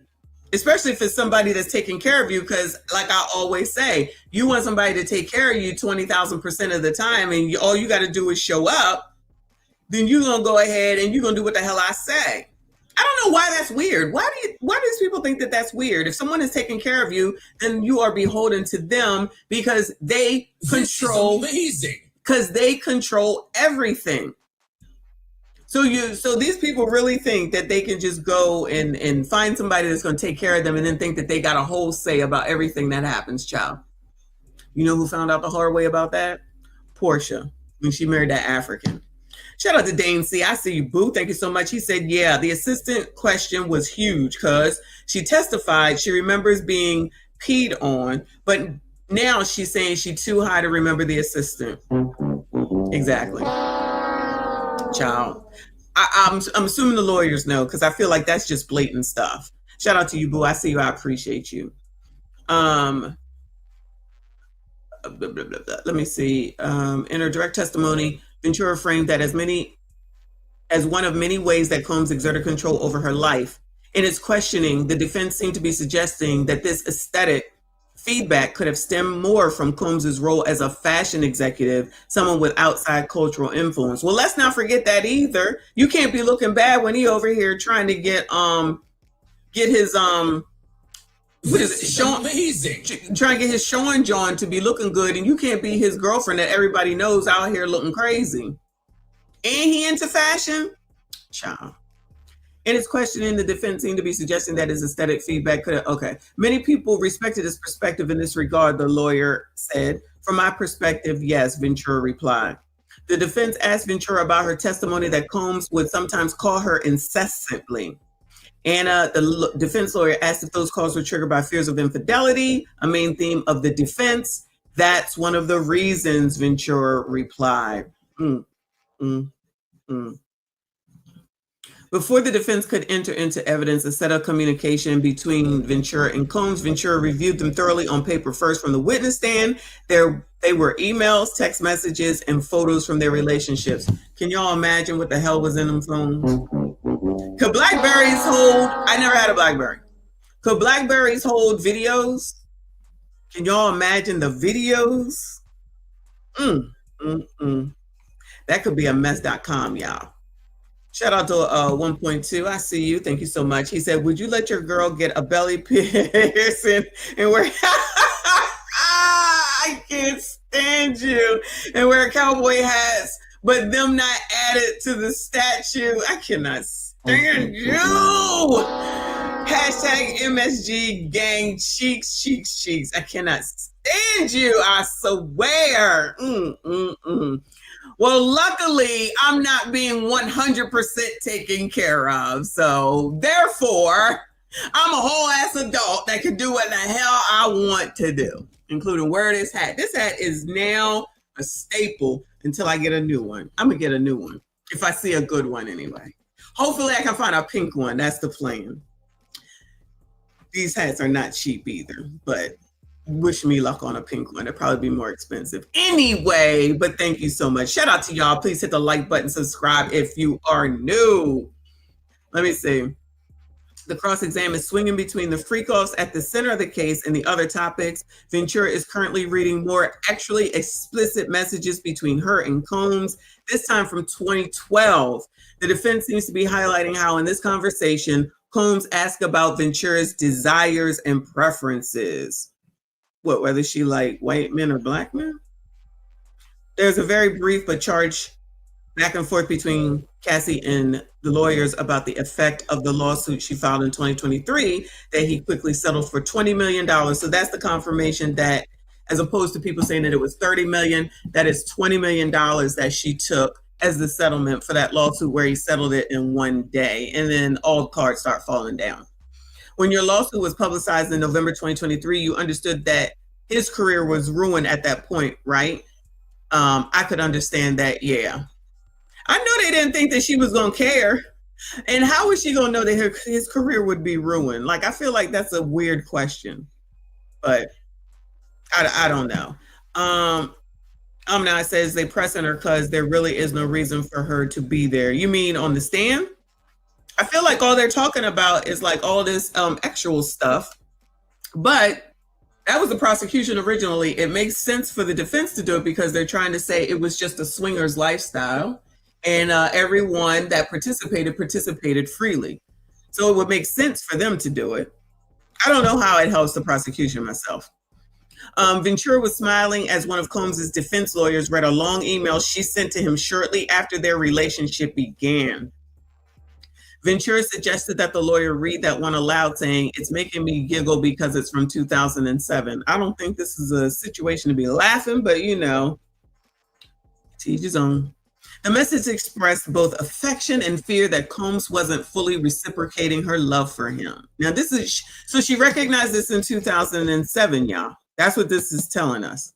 Especially if it's somebody that's taking care of you, because like I always say, you want somebody to take care of you 20,000% of the time, and all you got to do is show up, then you're going to go ahead and you're going to do what the hell I say. I don't know why that's weird. Why do these people think that that's weird? If someone is taking care of you, then you are beholden to them because they control. This is amazing. Because they control everything. So these people really think that they can just go and find somebody that's going to take care of them, and then think that they got a whole say about everything that happens, child. You know who found out the hard way about that? Portia, when she married that African. Shout out to Dane C. I see you, boo. Thank you so much. He said, yeah, the assistant question was huge because she testified she remembers being peed on, but now she's saying she's too high to remember the assistant. Exactly. Child. I'm assuming the lawyers know, because I feel like that's just blatant stuff. Shout out to you, boo. I see you. I appreciate you. Let me see. In her direct testimony, Ventura framed that as one of many ways that Combs exerted control over her life. In its questioning, the defense seemed to be suggesting that this aesthetic feedback could have stemmed more from Combs's role as a fashion executive, someone with outside cultural influence. Well, let's not forget that either. You can't be looking bad when he over here trying to get his what is it? Sean, amazing. Trying to get his Sean John to be looking good, and you can't be his girlfriend that everybody knows out here looking crazy. And he into fashion? Child. In his questioning, the defense seemed to be suggesting that his aesthetic feedback could have, okay. Many people respected his perspective in this regard, the lawyer said. From my perspective, yes, Ventura replied. The defense asked Ventura about her testimony that Combs would sometimes call her incessantly. Anna, the defense lawyer, asked if those calls were triggered by fears of infidelity, a main theme of the defense. That's one of the reasons, Ventura replied. Before the defense could enter into evidence, a set of communication between Ventura and Combs, Ventura reviewed them thoroughly on paper first from the witness stand. They were emails, text messages, and photos from their relationships. Can y'all imagine what the hell was in them phones? Could Blackberries hold, I never had a Blackberry. Could Blackberries hold videos? Can y'all imagine the videos? That could be a mess.com, y'all. Shout out to 1.2. I see you. Thank you so much. He said, would you let your girl get a belly piercing and wear I can't stand you, and wear cowboy hats, but them not added to the statue? I cannot stand you. Hashtag MSG gang cheeks. I cannot stand you. I swear. Well, luckily, I'm not being 100% taken care of. So therefore, I'm a whole ass adult that can do what the hell I want to do, including wear this hat. This hat is now a staple until I get a new one. I'm going to get a new one if I see a good one anyway. Hopefully, I can find a pink one. That's the plan. These hats are not cheap either, but wish me luck on a pink one. It'd probably be more expensive anyway, but thank you so much. Shout out to y'all. Please hit the like button, subscribe if you are new. Let me see. The cross-exam is swinging between the freak-offs at the center of the case and the other topics. Ventura is currently reading more actually explicit messages between her and Combs, this time from 2012. The defense seems to be highlighting how in this conversation, Combs asked about Ventura's desires and preferences. What, whether she like white men or black men? There's a very brief but charged back and forth between Cassie and the lawyers about the effect of the lawsuit she filed in 2023 that he quickly settled for $20 million. So that's the confirmation that, as opposed to people saying that it was $30 million, that is $20 million that she took as the settlement for that lawsuit where he settled it in one day. And then all cards start falling down. When your lawsuit was publicized in November 2023, you understood that his career was ruined at that point, right? I could understand that, yeah. I know they didn't think that she was going to care. And how was she going to know that his career would be ruined? Like, I feel like that's a weird question, but I don't know. Now it says they pressing her because there really is no reason for her to be there. You mean on the stand? I feel like all they're talking about is like all this actual stuff, but that was the prosecution originally. It makes sense for the defense to do it because they're trying to say it was just a swinger's lifestyle and everyone that participated freely. So it would make sense for them to do it. I don't know how it helps the prosecution myself. Ventura was smiling as one of Combs's defense lawyers read a long email she sent to him shortly after their relationship began. Ventura suggested that the lawyer read that one aloud, saying, "It's making me giggle because it's from 2007. I don't think this is a situation to be laughing, but you know, to each his own." The message expressed both affection and fear that Combs wasn't fully reciprocating her love for him. Now, this is, so she recognized this in 2007, y'all. That's what this is telling us.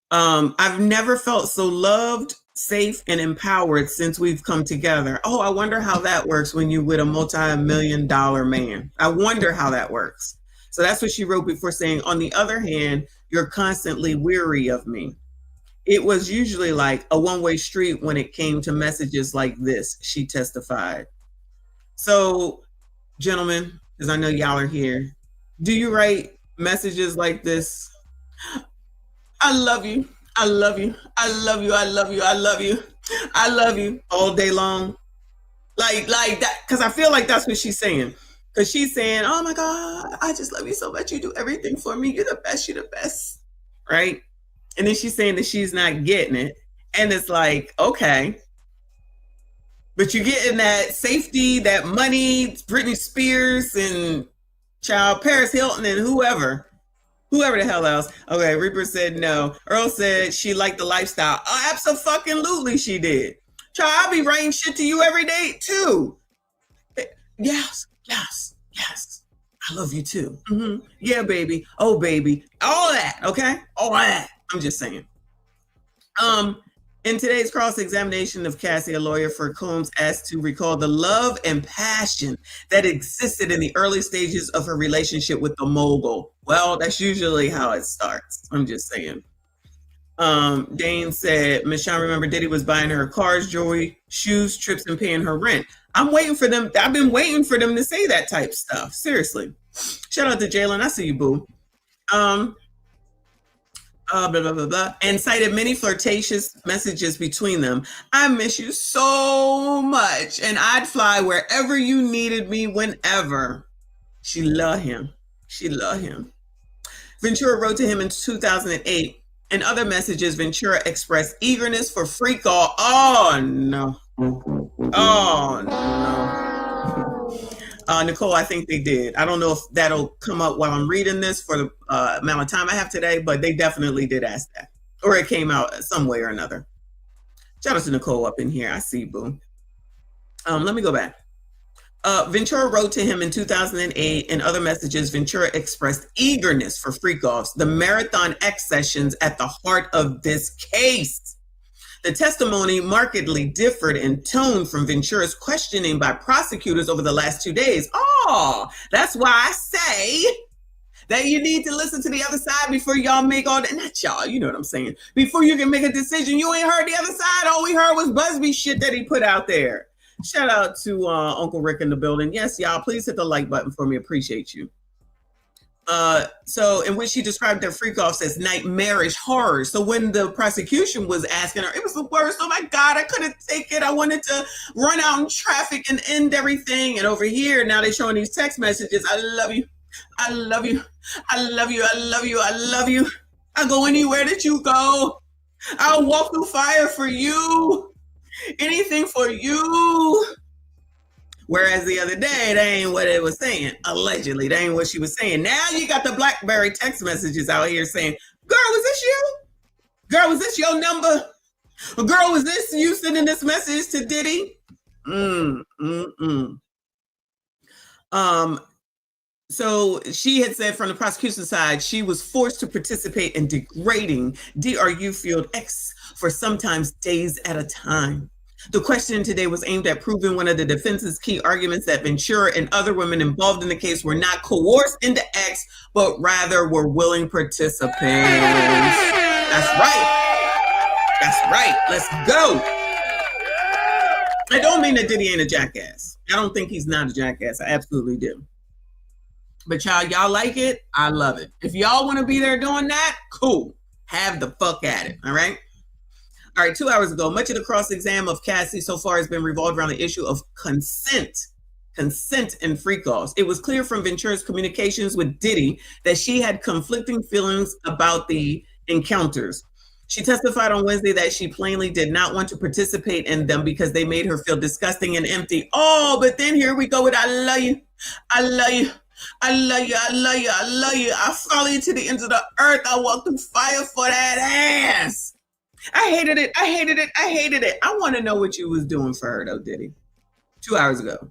I've never felt so loved, safe, and empowered since we've come together. Oh, I wonder how that works when you're with a multi-million-dollar man. I wonder how that works. So that's what she wrote before saying, on the other hand, you're constantly weary of me. It was usually like a one-way street when it came to messages like this, she testified. So, gentlemen, because I know y'all are here, do you write messages like this? I love you. I love you. I love you. I love you. I love you. I love you all day long. Like that. Because I feel like that's what she's saying. Because she's saying, oh my God, I just love you so much. You do everything for me. You're the best. You're the best. Right? And then she's saying that she's not getting it. And it's like, okay. But you're getting that safety, that money, Britney Spears and Paris Hilton and whoever the hell else. Okay, Reaper said no. Earl said she liked the lifestyle. Oh, absolutely she did. Child, I'll be writing shit to you every day too. Yes. I love you too. Mm-hmm. Yeah, baby. Oh, baby. All that, okay? All that. I'm just saying. In today's cross-examination of Cassie, a lawyer for Combs asked to recall the love and passion that existed in the early stages of her relationship with the mogul. Well, that's usually how it starts. I'm just saying. Dane said, Michonne, remember Diddy was buying her cars, jewelry, shoes, trips, and paying her rent. I'm waiting for them. I've been waiting for them to say that type stuff. Seriously. Shout out to Jalen. I see you, boo. Blah, blah, blah, blah, and cited many flirtatious messages between them. I miss you so much, and I'd fly wherever you needed me whenever. She loved him. Ventura wrote to him in 2008. In other messages, Ventura expressed eagerness for freak all. Oh, no. Nicole, I think they did. I don't know if that'll come up while I'm reading this for the amount of time I have today, but they definitely did ask that. Or it came out some way or another. Shout out to Nicole up in here. I see, boo. Let me go back. Ventura wrote to him in 2008. In other messages, Ventura expressed eagerness for freak-offs, the Marathon X sessions at the heart of this case. The testimony markedly differed in tone from Ventura's questioning by prosecutors over the last 2 days. Oh, that's why I say that you need to listen to the other side before y'all make all that. Not y'all, you know what I'm saying. Before you can make a decision, you ain't heard the other side. All we heard was Busby shit that he put out there. Shout out to Uncle Rick in the building. Yes, y'all, please hit the like button for me. Appreciate you. So in which she described their freak-offs as nightmarish horrors. So when the prosecution was asking her, it was the worst. Oh my God, I couldn't take it. I wanted to run out in traffic and end everything. And over here, now they're showing these text messages. I love you. I love you. I love you. I love you. I love you. I'll go anywhere that you go. I'll walk through fire for you. Anything for you. Whereas the other day, that ain't what it was saying. Allegedly, that ain't what she was saying. Now you got the BlackBerry text messages out here saying, girl, was this you? Girl, was this your number? Girl, was this you sending this message to Diddy? So she had said from the prosecution side, she was forced to participate in degrading DRU Field X for sometimes days at a time. The question today was aimed at proving one of the defense's key arguments that Ventura and other women involved in the case were not coerced into X, but rather were willing participants. That's right. That's right. Let's go. I don't mean that Diddy ain't a jackass. I don't think he's not a jackass. I absolutely do. But y'all like it? I love it. If y'all want to be there doing that, cool. Have the fuck at it. All right. All right. 2 hours ago, much of the cross-exam of Cassie so far has been revolved around the issue of consent and free calls. It was clear from Ventura's communications with Diddy that she had conflicting feelings about the encounters. She testified on Wednesday that she plainly did not want to participate in them because they made her feel disgusting and empty. Oh, but then here we go with I love you. I love you. I love you. I love you. I love you. I follow you to the ends of the earth. I walk through fire for that ass. I hated it. I hated it. I hated it. I want to know what you was doing for her, though, Diddy. 2 hours ago.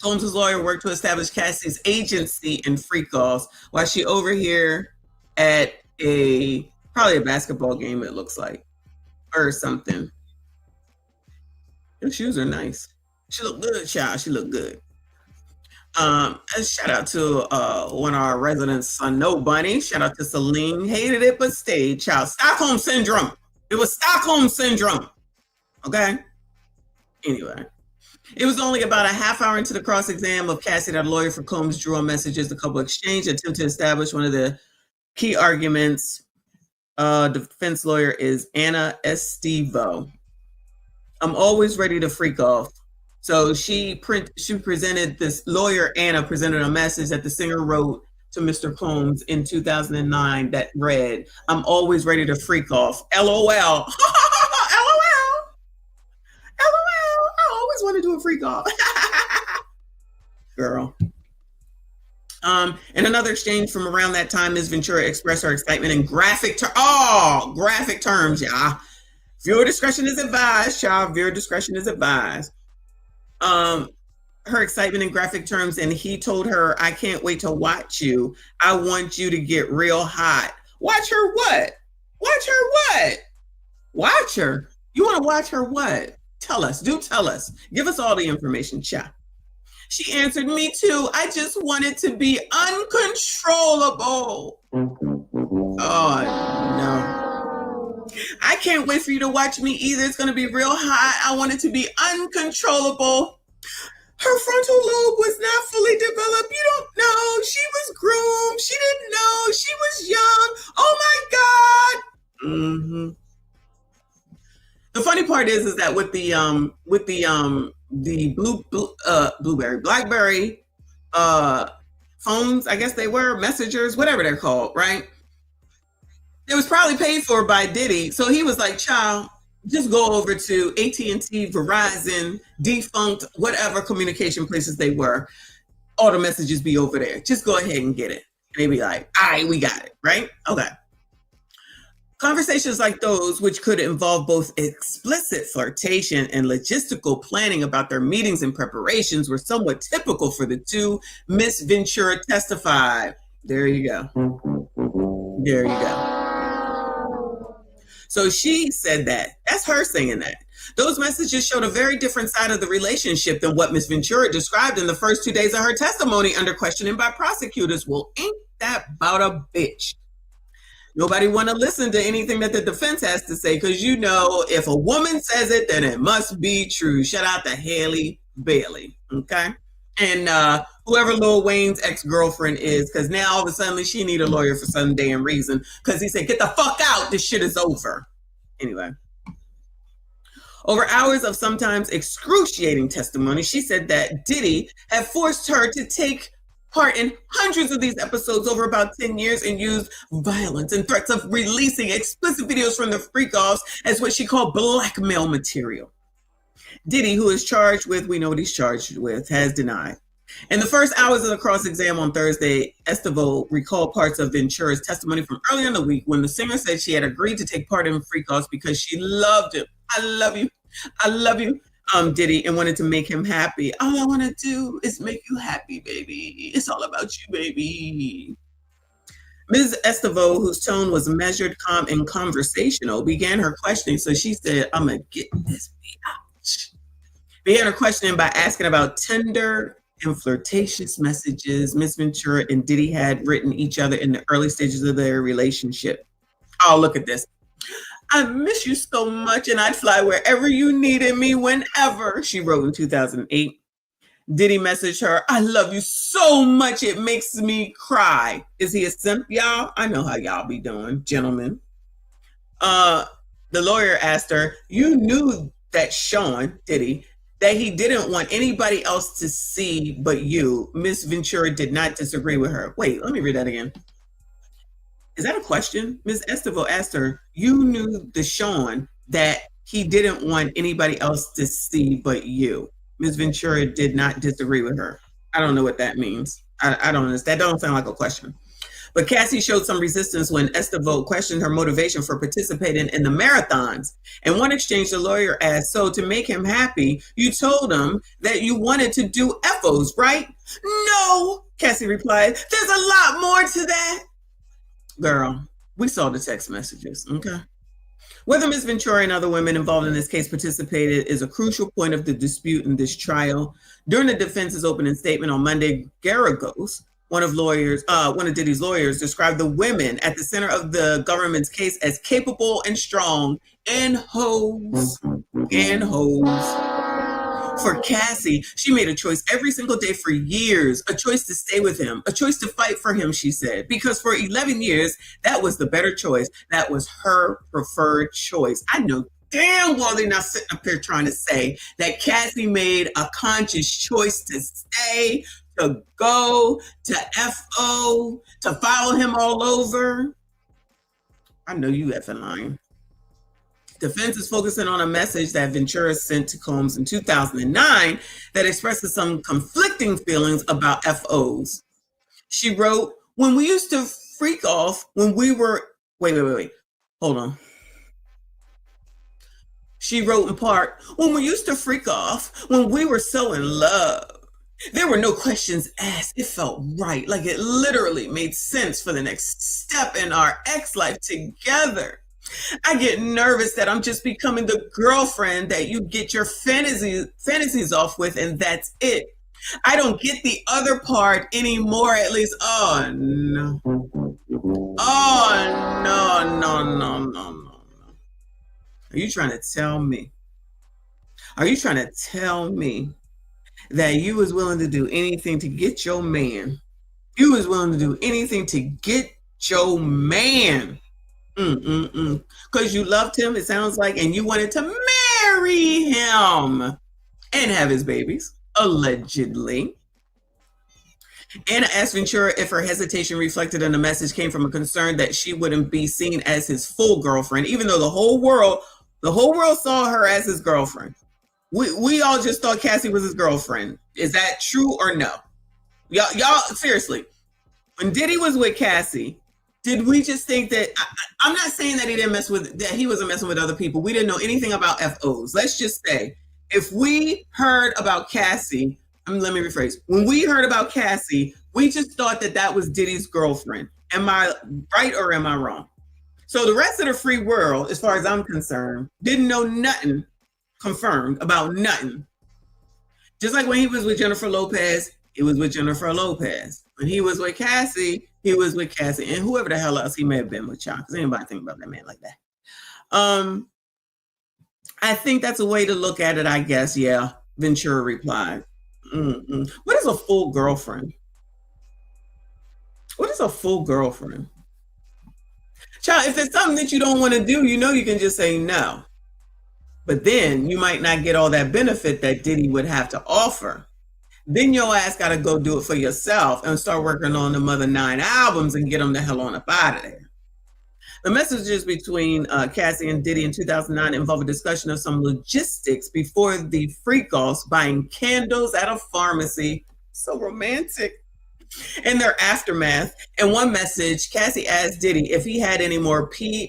Combs' lawyer worked to establish Cassie's agency in free calls while she over here at probably a basketball game, it looks like, or something. Her shoes are nice. She looked good, child. She looked good. Shout out to one of our residents, No Bunny. Shout out to Celine. Hated it, but stayed, child. Stockholm Syndrome. It was Stockholm Syndrome. Okay? Anyway. It was only about a half hour into the cross-exam of Cassie that a lawyer for Combs drew on messages the couple exchanged, attempt to establish one of the key arguments. The defense lawyer is Anna Estivo. I'm always ready to freak off. So she presented, this lawyer, Anna, presented a message that the singer wrote to Mr. Combs in 2009 that read, I'm always ready to freak off. LOL. LOL. I always want to do a freak off. Girl. In another exchange from around that time, Ms. Ventura expressed her excitement in graphic terms, y'all. Viewer discretion is advised, child. Viewer discretion is advised. Her excitement in graphic terms, and he told her, I can't wait to watch you. I want you to get real hot. Watch her what? Watch her what? Watch her? You want to watch her what? Tell us. Do tell us. Give us all the information, child. She answered, me too. I just wanted to be uncontrollable. Oh, no. I can't wait for you to watch me either. It's going to be real hot. I wanted to be uncontrollable. Her frontal lobe was not fully developed. You don't know. She was groomed. She didn't know. She was young. Oh, my God. Mm-hmm. The funny part is that with the BlackBerry phones, I guess they were messengers, whatever they're called, right? It was probably paid for by Diddy. So he was like, child, just go over to AT&T, Verizon, defunct, whatever communication places they were. All the messages be over there. Just go ahead and get it. And they be like, all right, we got it, right? Okay. Conversations like those, which could involve both explicit flirtation and logistical planning about their meetings and preparations, were somewhat typical for the two. Miss Ventura testified. There you go. There you go. So she said that. That's her saying that. Those messages showed a very different side of the relationship than what Miss Ventura described in the first 2 days of her testimony under questioning by prosecutors. Well, ain't that about a bitch? Nobody want to listen to anything that the defense has to say because, you know, if a woman says it, then it must be true. Shout out to Haley Bailey, okay? And whoever Lil Wayne's ex-girlfriend is, because now all of a sudden she need a lawyer for some damn reason because he said, get the fuck out, this shit is over. Anyway. Over hours of sometimes excruciating testimony, she said that Diddy had forced her to take part in hundreds of these episodes over about 10 years and used violence and threats of releasing explicit videos from the freak-offs as what she called blackmail material. Diddy, who is charged with, we know what he's charged with, has denied. In the first hours of the cross-exam on Thursday, Estevo recalled parts of Ventura's testimony from earlier in the week when the singer said she had agreed to take part in freak-offs because she loved him. I love you. I love you, Diddy, and wanted to make him happy. All I want to do is make you happy, baby. It's all about you, baby. Ms. Estevo, whose tone was measured, calm, and conversational, began her questioning. So she said, I'm going to get this bitch. Began her questioning by asking about tender and flirtatious messages Ms. Ventura and Diddy had written each other in the early stages of their relationship. Oh, look at this. I miss you so much and I'd fly wherever you needed me whenever, she wrote in 2008. Diddy messaged her, I love you so much it makes me cry. Is he a simp, y'all? I know how y'all be doing, gentlemen. The lawyer asked her, you knew that Sean, Diddy, that he didn't want anybody else to see but you. Miss Ventura did not disagree with her. Wait, let me read that again. Is that a question? Ms. Estevo asked her, you knew the Sean that he didn't want anybody else to see but you. Ms. Ventura did not disagree with her. I don't know what that means. I don't understand. That don't sound like a question. But Cassie showed some resistance when Estevo questioned her motivation for participating in the marathons. In one exchange, the lawyer asked, so to make him happy, you told him that you wanted to do FOs, right? No, Cassie replied. There's a lot more to that. Girl, we saw the text messages, okay? Whether Ms. Ventura and other women involved in this case participated is a crucial point of the dispute in this trial. During the defense's opening statement on Monday, Garagos, one of Diddy's lawyers, described the women at the center of the government's case as capable and strong and hoes. For Cassie, she made a choice every single day for years, a choice to stay with him, a choice to fight for him, she said, because for 11 years, that was the better choice. That was her preferred choice. I know damn well they're not sitting up here trying to say that Cassie made a conscious choice to stay, to go, to FO, to follow him all over. I know you effing lying. Defense is focusing on a message that Ventura sent to Combs in 2009 that expresses some conflicting feelings about FOs. She wrote, when we used to freak off when we were, wait, hold on. She wrote in part, when we used to freak off when we were so in love. There were no questions asked. It felt right, like it literally made sense for the next step in our ex-life together. I get nervous that I'm just becoming the girlfriend that you get your fantasies off with, and that's it. I don't get the other part anymore, at least. Oh, no. Oh, no. Are you trying to tell me? Are you trying to tell me that you was willing to do anything to get your man? You was willing to do anything to get your man. Because you loved him, it sounds like, and you wanted to marry him and have his babies, allegedly. Anna asked Ventura if her hesitation reflected in the message came from a concern that she wouldn't be seen as his full girlfriend, even though the whole world saw her as his girlfriend. We all just thought Cassie was his girlfriend. Is that true or no? Y'all seriously, when Diddy was with Cassie, did we just think that, I'm not saying that he wasn't messing with other people. We didn't know anything about FOs. Let's just say, if we heard about Cassie, let me rephrase. When we heard about Cassie, we just thought that was Diddy's girlfriend. Am I right or am I wrong? So the rest of the free world, as far as I'm concerned, didn't know nothing confirmed about nothing. Just like when he was with Jennifer Lopez, it was with Jennifer Lopez. When he was with Cassie, he was with Cassie, and whoever the hell else he may have been with, y'all, because anybody think about that man like that. I think that's a way to look at it, I guess. Yeah, Ventura replied. What is a full girlfriend? What is a full girlfriend? Child, if it's something that you don't want to do, you can just say no. But then you might not get all that benefit that Diddy would have to offer. Then your ass got to go do it for yourself and start working on the other 9 albums and get them the hell on up out of there. The messages between Cassie and Diddy in 2009 involve a discussion of some logistics before the freak-offs, buying candles at a pharmacy. So romantic. In their aftermath, in one message, Cassie asked Diddy if he had any more pills,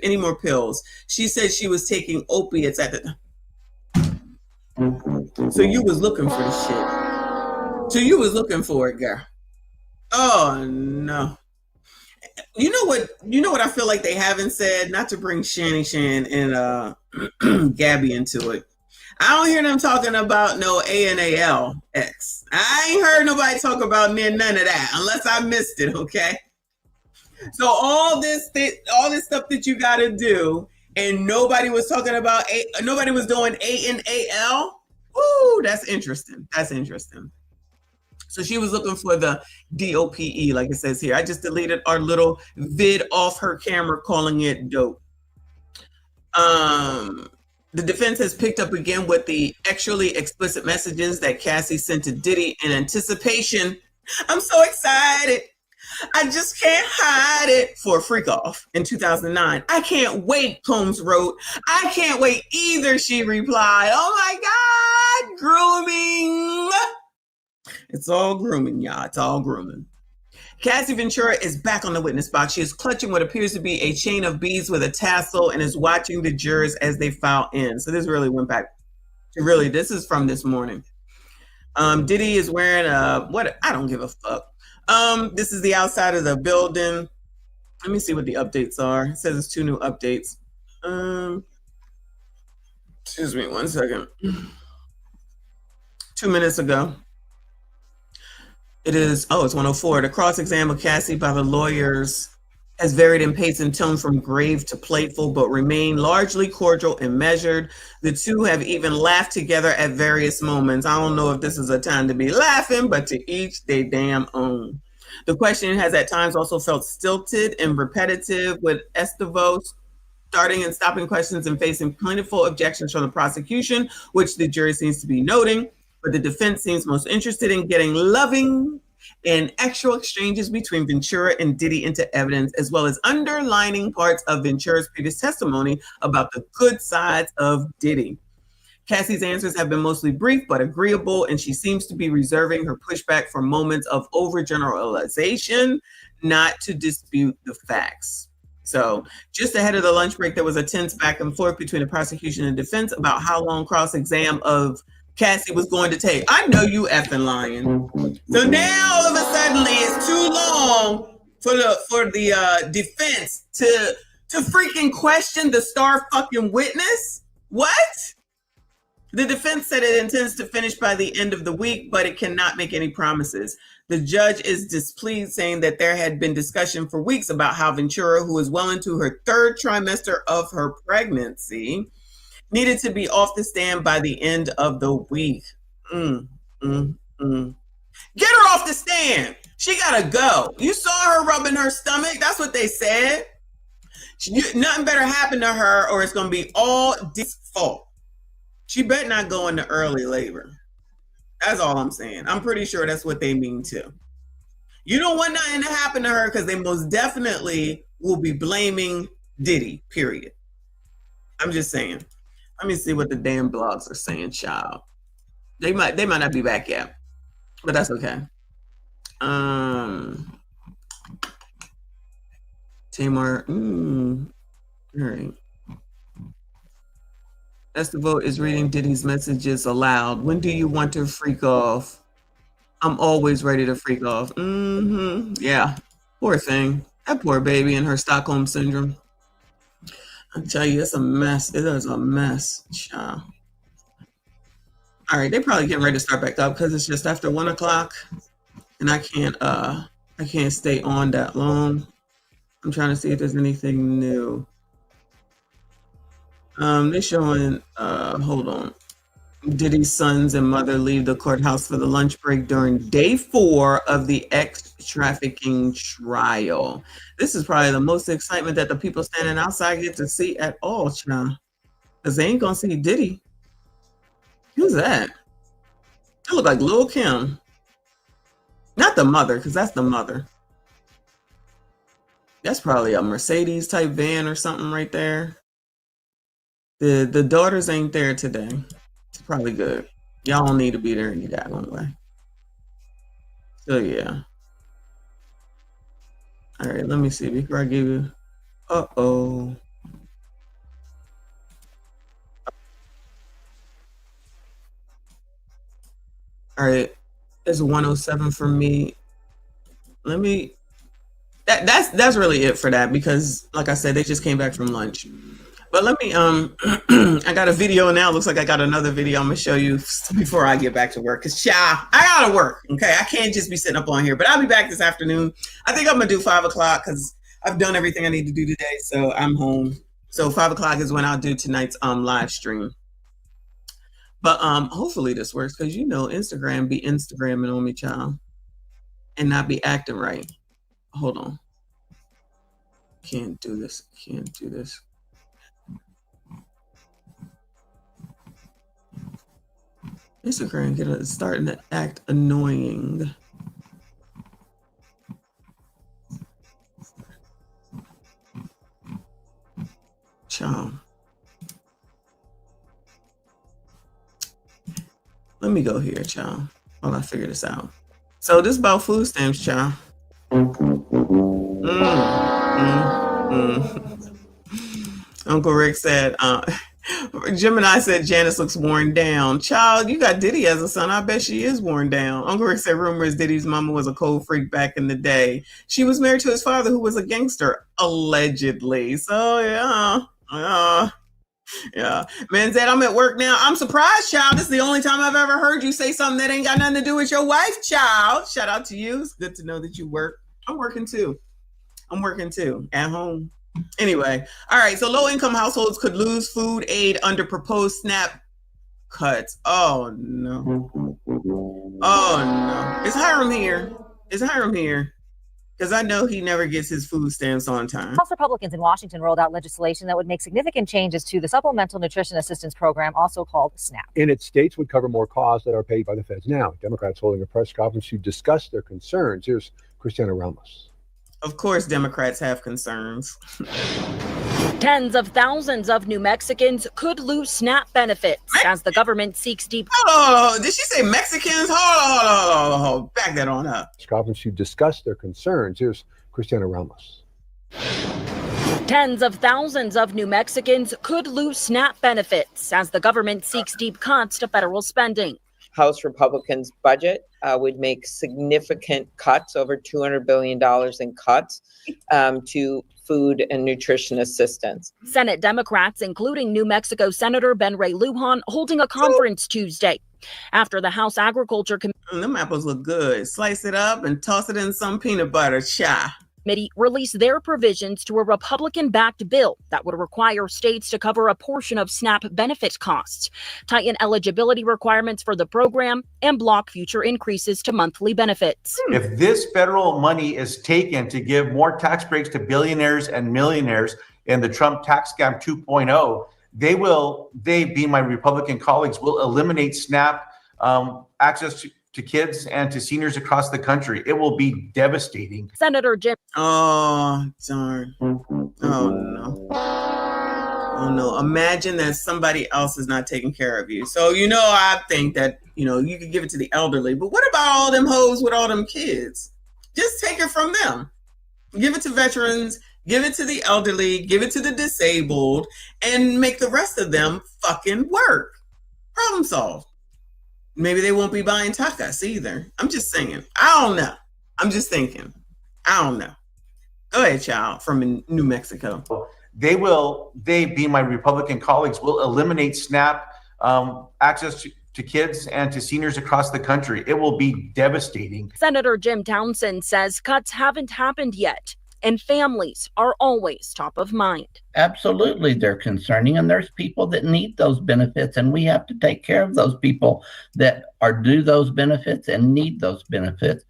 any more pills. She said she was taking opiates at the. So you was looking for the shit. So you was looking for it, girl. Oh no. You know what I feel like they haven't said, not to bring Shanny Shan and Gabby into it. I don't hear them talking about no ANALX. I ain't heard nobody talk about none of that unless I missed it, okay? So all this stuff that you got to do, and nobody was talking about nobody was doing ANAL. Ooh, that's interesting. That's interesting. So she was looking for the DOPE, like it says here. I just deleted our little vid off her camera calling it dope. The defense has picked up again with the extremely explicit messages that Cassie sent to Diddy in anticipation. I'm so excited. I just can't hide it for a freak off in 2009. I can't wait, Combs wrote. I can't wait either, she replied. Oh my God, grooming. It's all grooming, y'all. It's all grooming. Cassie Ventura is back on the witness box. She is clutching what appears to be a chain of beads with a tassel and is watching the jurors as they file in. So this really went back. This is from this morning. Diddy is wearing what? I don't give a fuck. This is the outside of the building. Let me see what the updates are. It says it's 2 new updates. Excuse me 1 second. 2 minutes ago. It is, it's 104. The cross-exam of Cassie by the lawyers has varied in pace and tone from grave to playful, but remain largely cordial and measured. The two have even laughed together at various moments. I don't know if this is a time to be laughing, but to each they damn own. The question has at times also felt stilted and repetitive, with Estevos starting and stopping questions and facing plentiful objections from the prosecution, which the jury seems to be noting. But the defense seems most interested in getting loving and actual exchanges between Ventura and Diddy into evidence, as well as underlining parts of Ventura's previous testimony about the good sides of Diddy. Cassie's answers have been mostly brief but agreeable, and she seems to be reserving her pushback for moments of overgeneralization, not to dispute the facts. So just ahead of the lunch break, there was a tense back and forth between the prosecution and defense about how long cross-exam of Cassie was going to take. I know you effing lying. So now all of a sudden it's too long for the defense to freaking question the star fucking witness. What? The defense said it intends to finish by the end of the week, but it cannot make any promises. The judge is displeased, saying that there had been discussion for weeks about how Ventura, who is well into her 3rd trimester of her pregnancy, needed to be off the stand by the end of the week. Get her off the stand. She gotta go. You saw her rubbing her stomach. That's what they said. Nothing better happen to her, or it's gonna be all Dick's fault. She better not go into early labor. That's all I'm saying. I'm pretty sure that's what they mean too. You don't want nothing to happen to her, because they most definitely will be blaming Diddy, period. I'm just saying. Let me see what the damn blogs are saying, child. They might not be back yet, but that's okay. Tamar, all right. Estevo is reading Diddy's messages aloud. When do you want to freak off? I'm always ready to freak off. Yeah, poor thing. That poor baby and her Stockholm syndrome. I tell you, it's a mess. It is a mess, child. All right, they probably getting ready to start back up because it's just after 1 o'clock, and I can't stay on that long. I'm trying to see if there's anything new. They're showing. Hold on. Diddy's sons and mother leave the courthouse for the lunch break during day 4 of the ex-trafficking trial. This is probably the most excitement that the people standing outside get to see at all, child. Because they ain't going to see Diddy. Who's that? They look like Lil' Kim. Not the mother, because that's the mother. That's probably a Mercedes type van or something right there. The daughters ain't there today. It's probably good. Y'all don't need to be there any daggone way. So yeah. All right, let me see before I give you. Uh-oh. All right, it's 107 for me. Let me. That's really it for that because, like I said, they just came back from lunch. But let me. I got a video now. Looks like I got another video I'm gonna show you before I get back to work. Cause I gotta work. Okay, I can't just be sitting up on here. But I'll be back this afternoon. I think I'm gonna do 5 o'clock because I've done everything I need to do today. So I'm home. So 5 o'clock is when I'll do tonight's live stream. But hopefully this works because you know Instagram be Instagramming on me, child, and not be acting right. Hold on. Can't do this. Can't do this. Instagram starting to act annoying. Child. Let me go here, child, while I figure this out. So this is about food stamps, child. Uncle Rick said, Gemini said Janice looks worn down. Child, you got Diddy as a son. I bet she is worn down. Uncle Rick said rumors Diddy's mama was a cold freak back in the day. She was married to his father, who was a gangster, allegedly. So yeah. Man said, I'm at work now. I'm surprised, child. This is the only time I've ever heard you say something that ain't got nothing to do with your wife, child. Shout out to you. It's good to know that you work. I'm working too. At home. Anyway, all right. So low-income households could lose food aid under proposed SNAP cuts. Oh no. Is Hiram here? Because I know he never gets his food stamps on time. House Republicans in Washington rolled out legislation that would make significant changes to the Supplemental Nutrition Assistance Program, also called SNAP. And its states would cover more costs that are paid by the feds now. Democrats holding a press conference to discuss their concerns. Here's Christiana Ramos. Of course, Democrats have concerns. Tens of thousands of New Mexicans could lose SNAP benefits as the government seeks deep. Oh, did she say Mexicans? Hold. Back that on up. Conference to discuss their concerns. Here's Christiana Ramos. Tens of thousands of New Mexicans could lose SNAP benefits as the government seeks deep cuts to federal spending. House Republicans' budget would make significant cuts, over $200 billion in cuts to food and nutrition assistance. Senate Democrats, including New Mexico Senator Ben Ray Lujan, holding a conference Tuesday after the House Agriculture Them apples look good. Slice it up and toss it in some peanut butter. Committee released their provisions to a Republican-backed bill that would require states to cover a portion of SNAP benefit costs, tighten eligibility requirements for the program, and block future increases to monthly benefits. If this federal money is taken to give more tax breaks to billionaires and millionaires in the Trump tax scam 2.0, they being my Republican colleagues, will eliminate SNAP access to kids and to seniors across the country. It will be devastating. Senator Jim. Oh, darn. Oh no. Imagine that somebody else is not taking care of you. So, I think that, you could give it to the elderly, but what about all them hoes with all them kids? Just take it from them. Give it to veterans, give it to the elderly, give it to the disabled, and make the rest of them fucking work. Problem solved. Maybe they won't be buying tacos either. I'm just saying. I don't know. I'm just thinking. I don't know. Go ahead, child, from New Mexico. They being my Republican colleagues, will eliminate SNAP access to kids and to seniors across the country. It will be devastating. Senator Jim Townsend says cuts haven't happened yet, and families are always top of mind. Absolutely, they're concerning, and there's people that need those benefits, and we have to take care of those people that are due those benefits and need those benefits.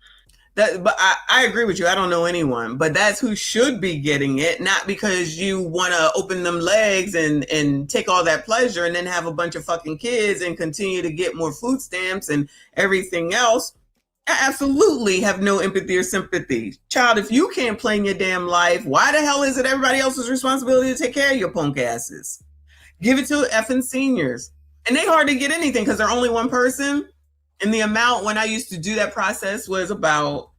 But I agree with you. I don't know anyone, but that's who should be getting it, not because you want to open them legs and take all that pleasure and then have a bunch of fucking kids and continue to get more food stamps and everything else. I absolutely have no empathy or sympathy. Child, if you can't plan your damn life, why the hell is it everybody else's responsibility to take care of your punk asses? Give it to effing seniors. And they hardly get anything because they're only one person. And the amount when I used to do that process was about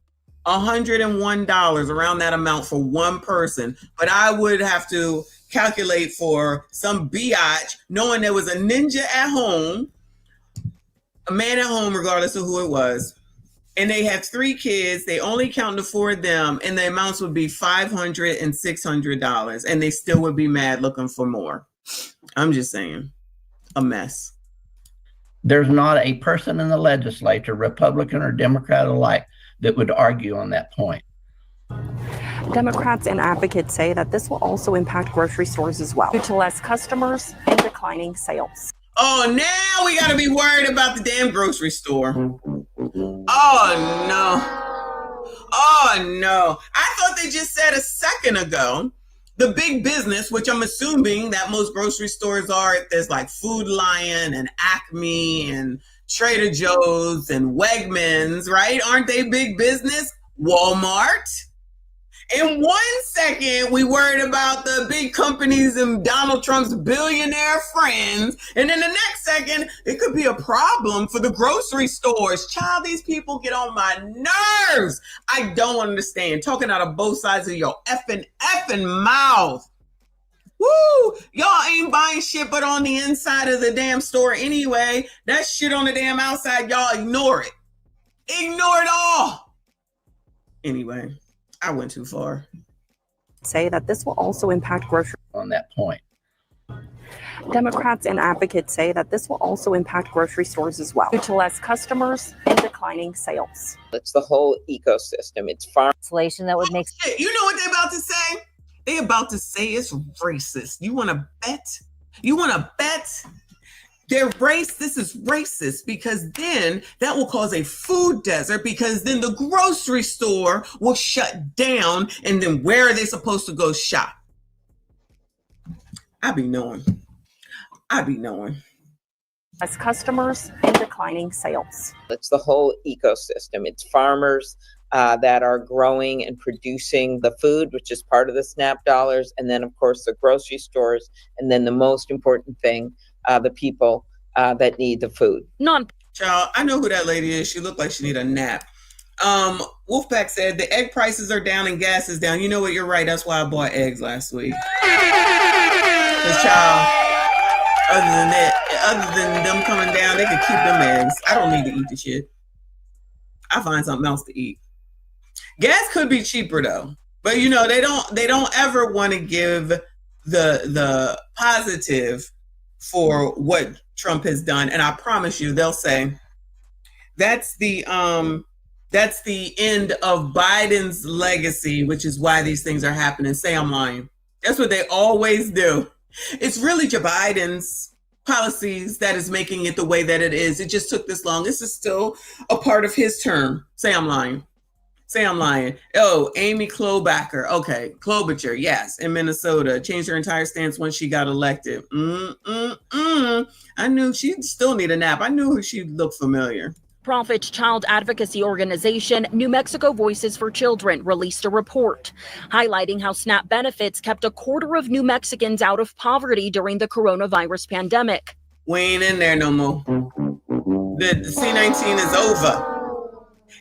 $101, around that amount for one person. But I would have to calculate for some biatch, knowing there was a ninja at home, a man at home, regardless of who it was. And they had 3 kids. They only counted 4 of them, and the amounts would be $500 and $600, and they still would be mad looking for more. I'm just saying, a mess. There's not a person in the legislature, Republican or Democrat alike, that would argue on that point. Democrats and advocates say that this will also impact grocery stores as well, due to less customers and declining sales. Oh, now we got to be worried about the damn grocery store. Oh, no. Oh, no. I thought they just said a second ago, the big business, which I'm assuming that most grocery stores are, there's like Food Lion and Acme and Trader Joe's and Wegmans, right? Aren't they big business? Walmart. In 1 second, we worried about the big companies and Donald Trump's billionaire friends. And then the next second, it could be a problem for the grocery stores. Child, these people get on my nerves. I don't understand. Talking out of both sides of your effing mouth. Woo! Y'all ain't buying shit but on the inside of the damn store anyway. That shit on the damn outside, y'all ignore it. Ignore it all. Anyway. I went too far. Say that this will also impact grocery on that point. Democrats and advocates say that this will also impact grocery stores as well, due to less customers and declining sales. It's the whole ecosystem. It's farm legislation that would make. You know what they're about to say? They're about to say it's racist. You want to bet? You want to bet? This is racist, because then that will cause a food desert, because then the grocery store will shut down, and then where are they supposed to go shop? I be knowing. As customers and declining sales. It's the whole ecosystem. It's farmers that are growing and producing the food, which is part of the SNAP dollars, and then of course the grocery stores, and then the most important thing, the people that need the food. Child, I know who that lady is. She looked like she need a nap. Wolfpack said the egg prices are down and gas is down. You know what? You're right. That's why I bought eggs last week. Because, child, other than them coming down, they could keep them eggs. I don't need to eat the shit. I find something else to eat. Gas could be cheaper though, but you know they don't ever want to give the positive for what Trump has done, and I promise you, they'll say that's the end of Biden's legacy, which is why these things are happening. Say I'm lying. That's what they always do. It's really Joe Biden's policies that is making it the way that it is. It just took this long. This is still a part of his term. Say I'm lying. Oh, Amy Klobuchar. Okay, Klobuchar, yes, in Minnesota. Changed her entire stance once she got elected. I knew she'd still need a nap. I knew she looked familiar. Profit child advocacy organization New Mexico Voices for Children released a report highlighting how SNAP benefits kept a quarter of New Mexicans out of poverty during the coronavirus pandemic. We ain't in there no more. The C-19 is over.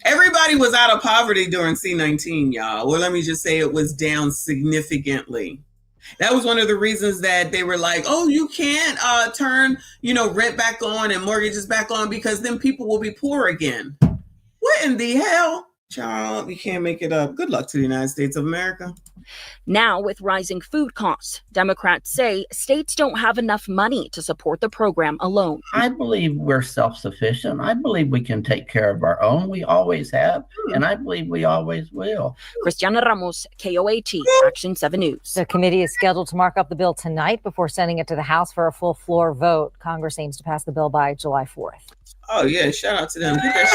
Everybody was out of poverty during C-19, y'all. Well, let me just say it was down significantly. That was one of the reasons that they were like, oh, you can't turn, rent back on and mortgages back on, because then people will be poor again. What in the hell? Child, you can't make it up. Good luck to the United States of America. Now, with rising food costs, Democrats say states don't have enough money to support the program alone. I believe we're self-sufficient. I believe we can take care of our own. We always have, and I believe we always will. Christiana Ramos, KOAT, Action 7 News. The committee is scheduled to mark up the bill tonight before sending it to the House for a full floor vote. Congress aims to pass the bill by July 4th. Oh, yeah, shout out to them. Get that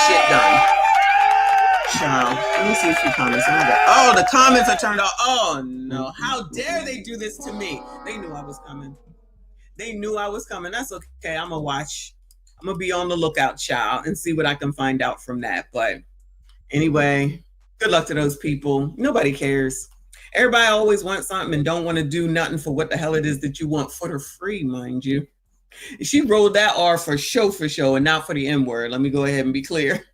shit done. Child, let me see a few comments. Oh, the comments are turned off. Oh, no. How dare they do this to me? They knew I was coming. That's okay. I'm going to watch. I'm gonna be on the lookout, child, and see what I can find out from that. But anyway, good luck to those people. Nobody cares. Everybody always wants something and don't want to do nothing for what the hell it is that you want for the free, mind you. She rolled that R for show and not for the N word. Let me go ahead and be clear.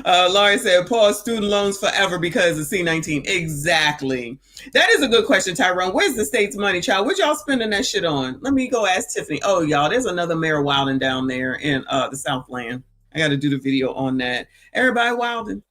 Laurie said, pause student loans forever because of C-19. Exactly. That is a good question, Tyrone. Where's the state's money, child? What y'all spending that shit on? Let me go ask Tiffany. Oh, y'all, there's another Mayor Wilding down there in the Southland. I got to do the video on that. Everybody wilding.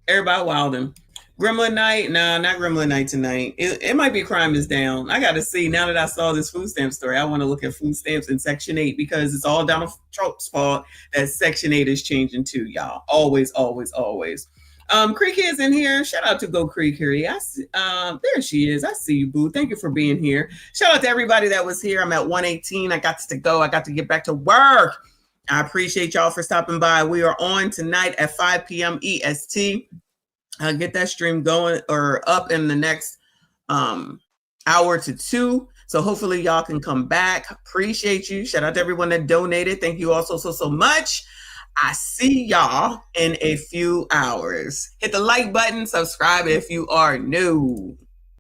Everybody wilding. Gremlin night? Nah, not Gremlin night tonight. It might be crime is down. I got to see, now that I saw this food stamp story, I want to look at food stamps in Section 8 because it's all Donald Trump's fault that Section 8 is changing too, y'all. Always, always, always. Creek is in here. Shout out to Go Creek here. Yeah, there she is. I see you, boo. Thank you for being here. Shout out to everybody that was here. I'm at 118. I got to go. I got to get back to work. I appreciate y'all for stopping by. We are on tonight at 5 p.m. EST. I'll get that stream going or up in the next hour to two. So hopefully y'all can come back. Appreciate you. Shout out to everyone that donated. Thank you all so much. I see y'all in a few hours. Hit the like button, subscribe if you are new.